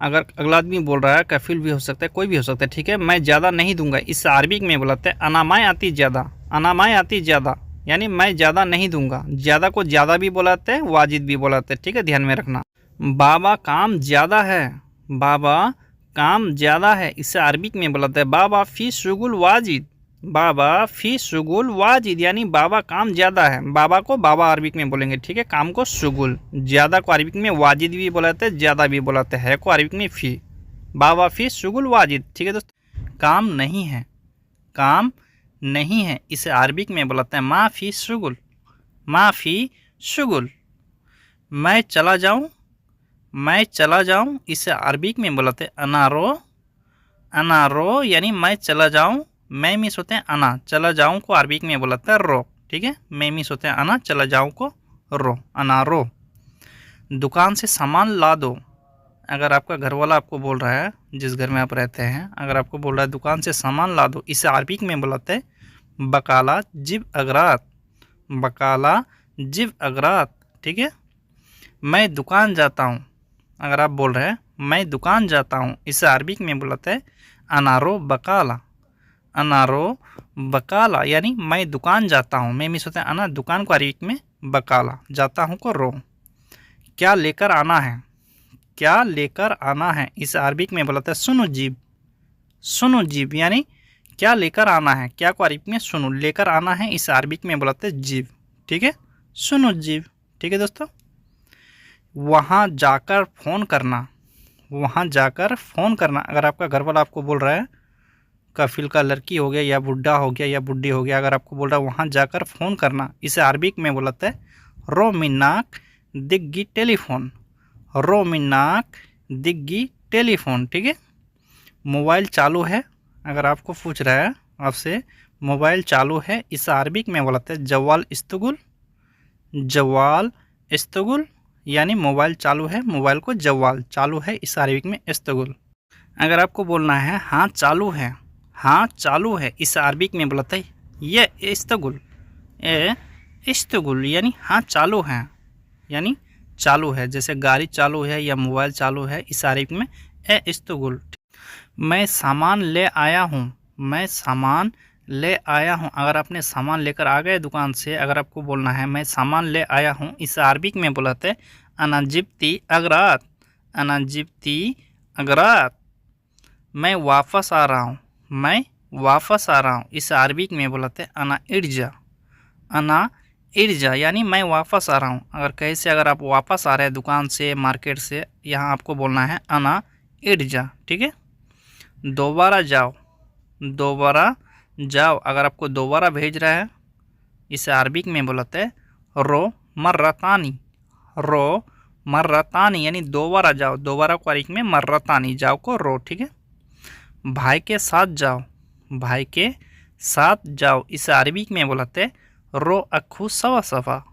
अगर अगला आदमी बोल रहा है कफिल भी हो सकता है, कोई भी हो सकता है। ठीक है। मैं ज़्यादा नहीं दूंगा, इसे अरबिक में बुलाते हैं अनामाय आती ज़्यादा। अनामाय आती ज़्यादा यानी मैं ज़्यादा नहीं दूंगा, ज़्यादा को ज़्यादा भी बुलाते हैं, वाजिद भी बुलाते हैं। ठीक है। ध्यान में रखना। बाबा काम ज़्यादा है, बाबा काम ज़्यादा है, इसे अरबिक में बुलाते हैं बाबा फ़ी शुगुल वाजिद। बाबा फ़ी शुगुल वाजिद यानी बाबा काम ज़्यादा है, बाबा को बाबा अरबिक में बोलेंगे। ठीक है। काम को शुगुल, ज़्यादा को अरबिक में वाजिद भी बोलाते हैं, ज़्यादा भी बोलाते हैं, को अरबिक में फ़ी, बाबा फ़ी शुगुल वाजिद। ठीक है दोस्तों। काम नहीं है, काम नहीं है, इसे अरबिक में बोलाते हैं मा फ़ी शुगुल। मा फ़ी शुगुल। मैं चला जाऊँ, मैं चला जाऊं, इसे अरबिक में बोलाते हैं अनारो। अनारो यानी मैं चला जाऊं। मैं मिस होते हैं अना, चला जाऊं को अरबिक में बोलाता है रो। ठीक है, मैं मिस होते हैं अना, चला जाऊं को रो, अनारो। दुकान से सामान ला दो। अगर आपका घर वाला आपको बोल रहा है, जिस घर में आप रहते हैं, अगर आपको बोल रहा है दुकान से सामान ला दो, इसे अरबिक में बोलाते हैं बकाला जिब अगरात। बकाला जिब अगरात। ठीक है, मैं दुकान जाता हूँ। अगर आप बोल रहे हैं मैं दुकान जाता हूँ, इसे अरबिक में बोलाते हैं अनारो बकाला। अनारो बकाला यानी मैं दुकान जाता हूँ। मैं मिस होता है अना, दुकान को अरबिक में बकाला, जाता हूँ को रो। क्या लेकर आना है? क्या लेकर आना है, इस अरबिक में बोलाता है सुनो जीब। सुनो जीब यानी क्या लेकर आना है, क्या को अरबिक में सुनो, लेकर आना है इस अरबिक में बोलाते हैं जीब। ठीक है, सुनो जीब। ठीक है दोस्तों, वहाँ जाकर फ़ोन करना। वहाँ जाकर फ़ोन करना। अगर आपका घर वाला आपको बोल रहा है, कफिल का लड़की हो गया या बुढ़ा हो गया या बुढ़ी हो गया, अगर आपको बोल रहा है वहाँ जाकर फ़ोन करना, इसे अरबिक में बोलाते हैं रो मिन्नाक दिग्गी टेलीफोन। रो मिन्नाक दिग्गी टेलीफोन। ठीक है, मोबाइल चालू है। अगर आपको पूछ रहा है आपसे मोबाइल चालू है, इसे अरबिक में बोलाते हैं जवाल इस्तगुल। जवाल इस्तगुल यानी मोबाइल चालू है, मोबाइल को जवाल, चालू है इस अरबिक में इस्तगुल। अगर आपको बोलना है हाँ चालू है, हाँ चालू है, इस अरबिक में बोलाते हैं ये इस्तगुल। ए इस्तगुल यानी हाँ चालू है, यानी चालू है, जैसे गाड़ी चालू है या मोबाइल चालू है, इस अरबिक में ए इस्तगुल। मैं सामान ले आया हूँ। मैं सामान ले आया हूँ। अगर आपने सामान लेकर आ गए दुकान से, अगर आपको बोलना है मैं सामान ले आया हूँ, इस अरबिक में बोलाते हैं अना जिब्ती अगरात। अना जिब्ती अगरात। मैं वापस आ रहा हूँ। मैं वापस आ रहा हूँ, इस अरबिक में बोलाते हैं अना इर्जा। अना इर्जा यानी मैं वापस आ रहा हूँ। अगर कैसे, अगर आप वापस आ रहे हैं दुकान से, मार्केट से, यहाँ आपको बोलना है अना इर्जा। ठीक है, दोबारा जाओ। दोबारा जाओ। अगर आपको दोबारा भेज रहा है, इसे अरबिक में बोलते हैं रो मर्रतानी। रो मर्रतानी यानी दोबारा जाओ। दोबारा को अरबिक में मर्रतानी, जाओ को रो। ठीक है, भाई के साथ जाओ। भाई के साथ जाओ, इसे अरबिक में बोलते हैं रो अखू सवा सवा।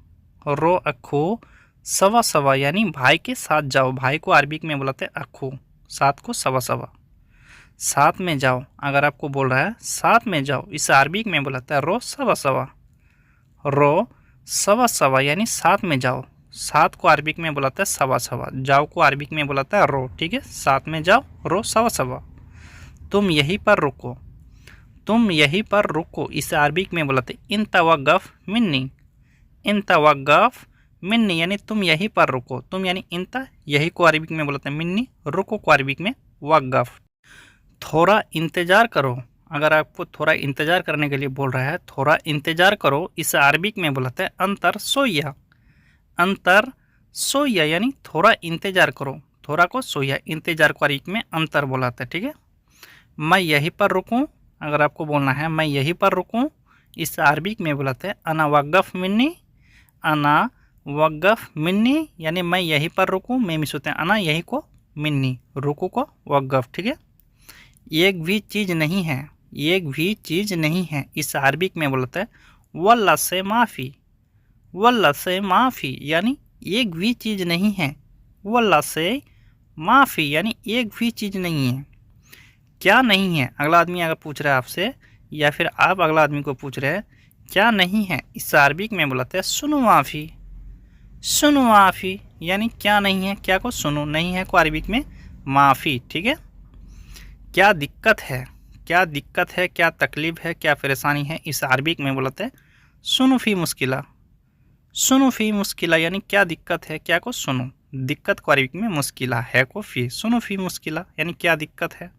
रो अखू सवा सवा यानी भाई के साथ जाओ। भाई को अरबिक में बोलते हैं अखू, साथ को सवा सवा। साथ में जाओ। अगर आपको बोल रहा है साथ में जाओ, इसे अरबिक में बोलता है रो सवा सवा। रो सवा सवा यानी साथ में जाओ। साथ को अरबिक में बोलता है सवा सवा। जाओ को अरबिक में बोलता है रो। ठीक है, साथ में जाओ, रो सवा सवा। तुम यहीं पर रुको। तुम यहीं पर रुको, इसे अरबिक में बोलते हैं इन तवगफ मिन्नी। इन तवगफ मिन्नी यानी तुम यहीं पर रुको। तुम यानी इंता, यही को अरबिक में बोलते हैं मिन्नी, रुको को अरबिक में वगफ। थोड़ा इंतज़ार करो। अगर आपको थोड़ा इंतज़ार करने के लिए बोल रहा है, थोड़ा इंतज़ार करो, इसे अरबिक में बोलते हैं अंतर सोया। अंतर सोया यानी थोड़ा इंतज़ार करो। थोड़ा को सोया, इंतज़ार को अरबिक में अंतर बोलाते हैं। ठीक है, मैं यहीं पर रुकूं। अगर आपको बोलना है मैं यहीं पर रुकूं, इस अरबिक में बोलते हैं अना वगफ मिन्नी। अना वगफ मिन्नी यानी मैं यहीं पर रुकूं। मैं मिस होते हैं अना, यहीं को मिन्नी, रुकू को वगफ। ठीक है, एक भी चीज़ नहीं है। एक भी चीज़ नहीं है, इस अरबिक में बोलते हैं वल्ला से माफ़ी। वल्ला से माफ़ी यानी एक भी चीज़ नहीं है। वल्ला से माफ़ी यानी एक भी चीज़ नहीं है। क्या नहीं है, अगला आदमी अगर पूछ रहा है आपसे, या फिर आप अगला आदमी को पूछ रहे हैं क्या नहीं है, इस अरबिक में बोलते हैं सुनो माफ़ी। सुनो माफ़ी यानी क्या नहीं है, क्या को सुनो, नहीं है को अरबिक में माफ़ी। ठीक है, क्या दिक्कत है। क्या दिक्कत है, क्या तकलीफ़ है, क्या परेशानी है, इस अरबिक में बोलते हैं सुनो फ़ी मुश्किला। सुनो फ़ी मुश्किला यानी क्या दिक्कत है, क्या को सुनो, दिक्कत को अरबिक में मुश्किला, है को फ़ी, सुनो फ़ी मुश्किला यानी क्या दिक्कत है।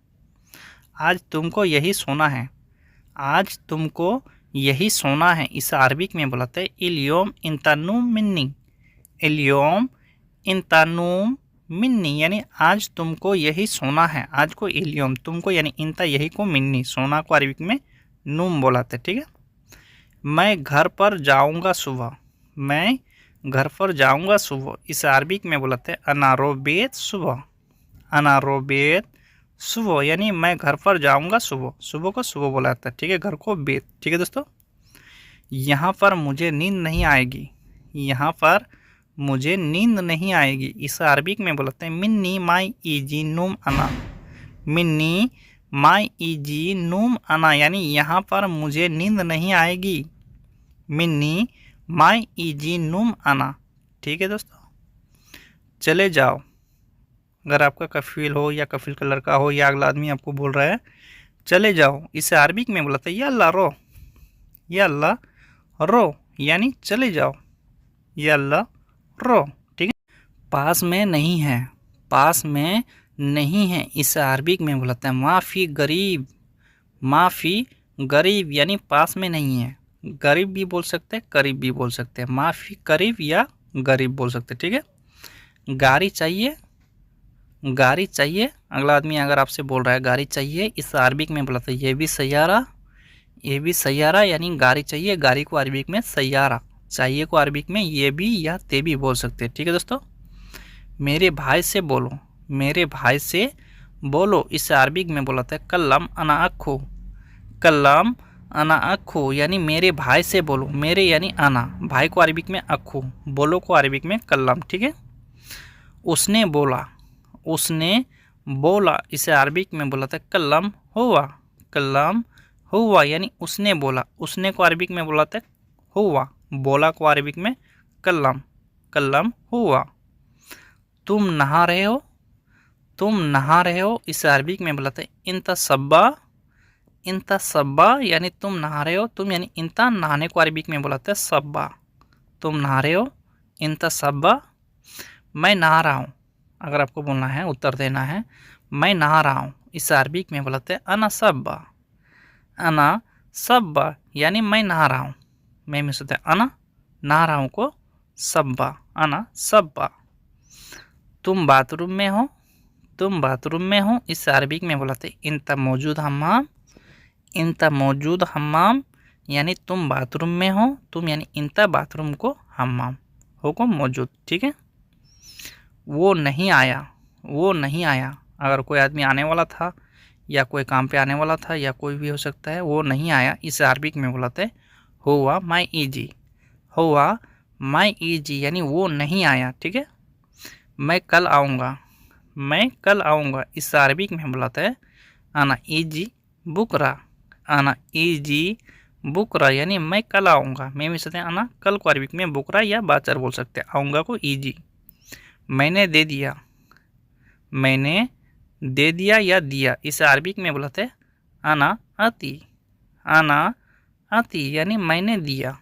आज तुमको यही सोना है। आज तुमको यही सोना है, इस अरबिक में बोलते हैं इल्योम इंतानुम मिन्नी। इल्योम इंतानुम मिन्नी यानी आज तुमको यही सोना है। आज को इल्योम, तुमको यानी इंता, यही को मिन्नी, सोना को अरबिक में नूम बोलाते। ठीक है, मैं घर पर जाऊंगा सुबह। मैं घर पर जाऊंगा सुबह, इसे अरबिक में बुलाते हैं अना रो बेत सुबह। अना रो बेत सुबह यानी मैं घर पर जाऊंगा सुबह, सुबह को सुबह बोला जाता है, ठीक है, घर को बेत, ठीक है दोस्तों। यहाँ पर मुझे नींद नहीं आएगी, यहाँ पर मुझे नींद नहीं आएगी, इसे अरबिक में बोलते हैं मिन्नी माई ईजी नूम अना। मिन्नी माई ईजी नूम अना यानी यहाँ पर मुझे नींद नहीं आएगी। मिन्नी माई ईजी नूम अना, ठीक है दोस्तों। चले जाओ, अगर आपका कफील हो या कफील का लड़का हो या अगला आदमी आपको बोल रहा है चले जाओ, इसे अरबिक में बोलते हैं या अल्लाह रो, या अल्लाह रो यानी चले जाओ, या अल्लाह रो, ठीक है। पास में नहीं है, पास में नहीं है, इसे अरबिक में बोलते हैं माफ़ी गरीब। माफ़ी गरीब यानी पास में नहीं है, गरीब भी बोल सकते हैं, करीब भी बोल सकते हैं, माफ़ी करीब या गरीब बोल सकते हैं, ठीक है। गाड़ी चाहिए, गाड़ी चाहिए, अगला आदमी अगर आपसे बोल रहा है गाड़ी चाहिए, इस अरबिक में बोलते हैं ये भी सैयारा। ये भी सैयारा यानी गाड़ी चाहिए, गाड़ी को अरबिक में सैयारा, चाहिए को अरबिक में ये भी या ते भी बोल सकते हैं, ठीक है दोस्तों। मेरे भाई से बोलो, मेरे भाई से बोलो, इसे अरबिक में बोलते हैं कल्लम अना अखो। कल्लम अना अखो यानी मेरे भाई से बोलो, मेरे यानी अना, भाई को अरबिक में अखो, बोलो को अरबिक में कल्लम, ठीक है। उसने बोला, उसने बोला, इसे अरबिक में बोलते हैं कल्लम हुआ। कल्लम हुआ यानी उसने बोला, उसने को अरबिक में बोलते हैं हुआ, बोला को अरबिक में कल्लम, कल्लम हुआ। तुम नहा रहे हो, तुम नहा रहे हो, इसे अरबिक में बोलते हैं इंता सब्बा। इंता सब्बा यानी तुम नहा रहे हो, तुम यानी इंता, नहाने को अरबिक में बोलते हैं सब्बा। तुम नहा रहे हो, इंता सब्बा। मैं नहा रहा हूँ, अगर आपको बोलना है उत्तर देना है मैं नहा रहा हूँ, इसे अरबिक में बोलते हैं अना सब्बा। अना सब्बा यानी मैं नहा रहा हूँ, मैं में सोते अना, नहा रहा हूँ को सब्बा, अना सब्बा। तुम बाथरूम में हो, तुम बाथरूम में हो, इसे अरबिक में बोलते हैं इंता मौजूद हम्माम। इंता मौजूद हम्माम यानी तुम बाथरूम में हो, तुम यानी इंता बाथरूम को हम्माम हो को मौजूद, ठीक है। वो नहीं आया, वो नहीं आया, अगर कोई आदमी आने वाला था या कोई काम पे आने वाला था या कोई भी हो सकता है, वो नहीं आया, इसे अरबिक में बोलते हैं हुआ माई ईजी। हुआ माई ईजी यानी वो नहीं आया, ठीक है। मैं कल आऊँगा, मैं कल आऊँगा, इस अरबिक में बुलाते हैं आना ईजी बुकरा। आना ईजी बुकरा यानी मैं कल आऊँगा, मैं भी सकते हैं आना कल को अरबिक में बुकरा या बाचर बोल सकते हैं, आऊँगा को ईजी। मैंने दे दिया, मैंने दे दिया या दिया, इसे अरबिक में बुलाते हैं आना आती। आना आती यानी मैंने दिया,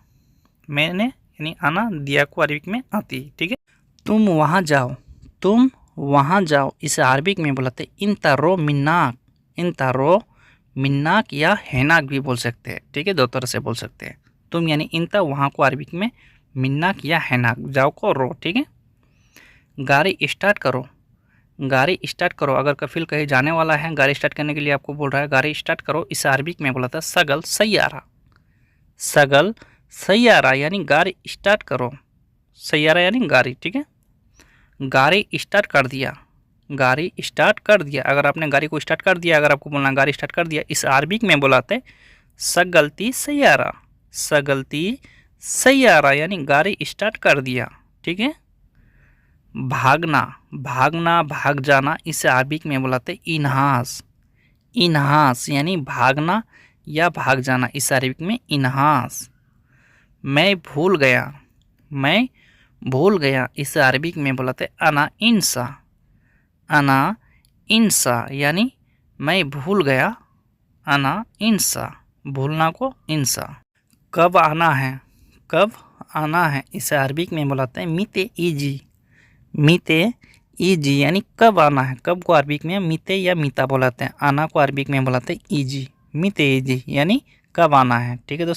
मैंने यानी आना, दिया को अरबिक में आती, ठीक है। तुम वहाँ जाओ, तुम वहाँ जाओ, इसे अरबिक में बुलाते इंता रो मिन्नाक। इंता रो मिन्नाक या हैनाक भी बोल सकते हैं, ठीक है, दो तरह से बोल सकते हैं। तुम यानी इंता, वहाँ को अरबिक में मिन्नाक या हैनाक, जाओ को रो, ठीक है। गाड़ी स्टार्ट करो, गाड़ी स्टार्ट करो, अगर कफिल कहीं जाने वाला है, गाड़ी स्टार्ट करने के लिए आपको बोल रहा है गाड़ी स्टार्ट करो, इसे अरबिक में बोला था सगल सैयारा। सगल सैयारा यानी गाड़ी स्टार्ट करो, सैयारा यानी गाड़ी, ठीक है। गाड़ी स्टार्ट कर दिया, गाड़ी स्टार्ट कर दिया, अगर आपने गाड़ी को स्टार्ट कर दिया, अगर आपको बोलना गाड़ी स्टार्ट कर दिया, इस अरबिक में बुलाते सगलती सैयारा। सगलती सैयारा यानी गाड़ी स्टार्ट कर दिया, ठीक है। भागना, भागना, भाग जाना, इसे अरबिक में बुलाते इन्हास। इन्हास यानी भागना या भाग जाना, इस अरबिक में इन्हास। मैं भूल गया, मैं भूल गया, इसे अरबिक में बुलाते अना इंसा। अना इंसा यानी मैं भूल गया, अना इंसा, भूलना को इंसा। कब आना है, कब आना है, इसे अरबिक में बुलाते हैं मीते ईजी। मीते ईजी यानी कब आना है, कब को अरबिक में मीते या मीता बुलाते हैं, आना को अरबिक में बुलाते हैं ईजी। मीते ईजी यानी कब आना है, ठीक है दोस्तों।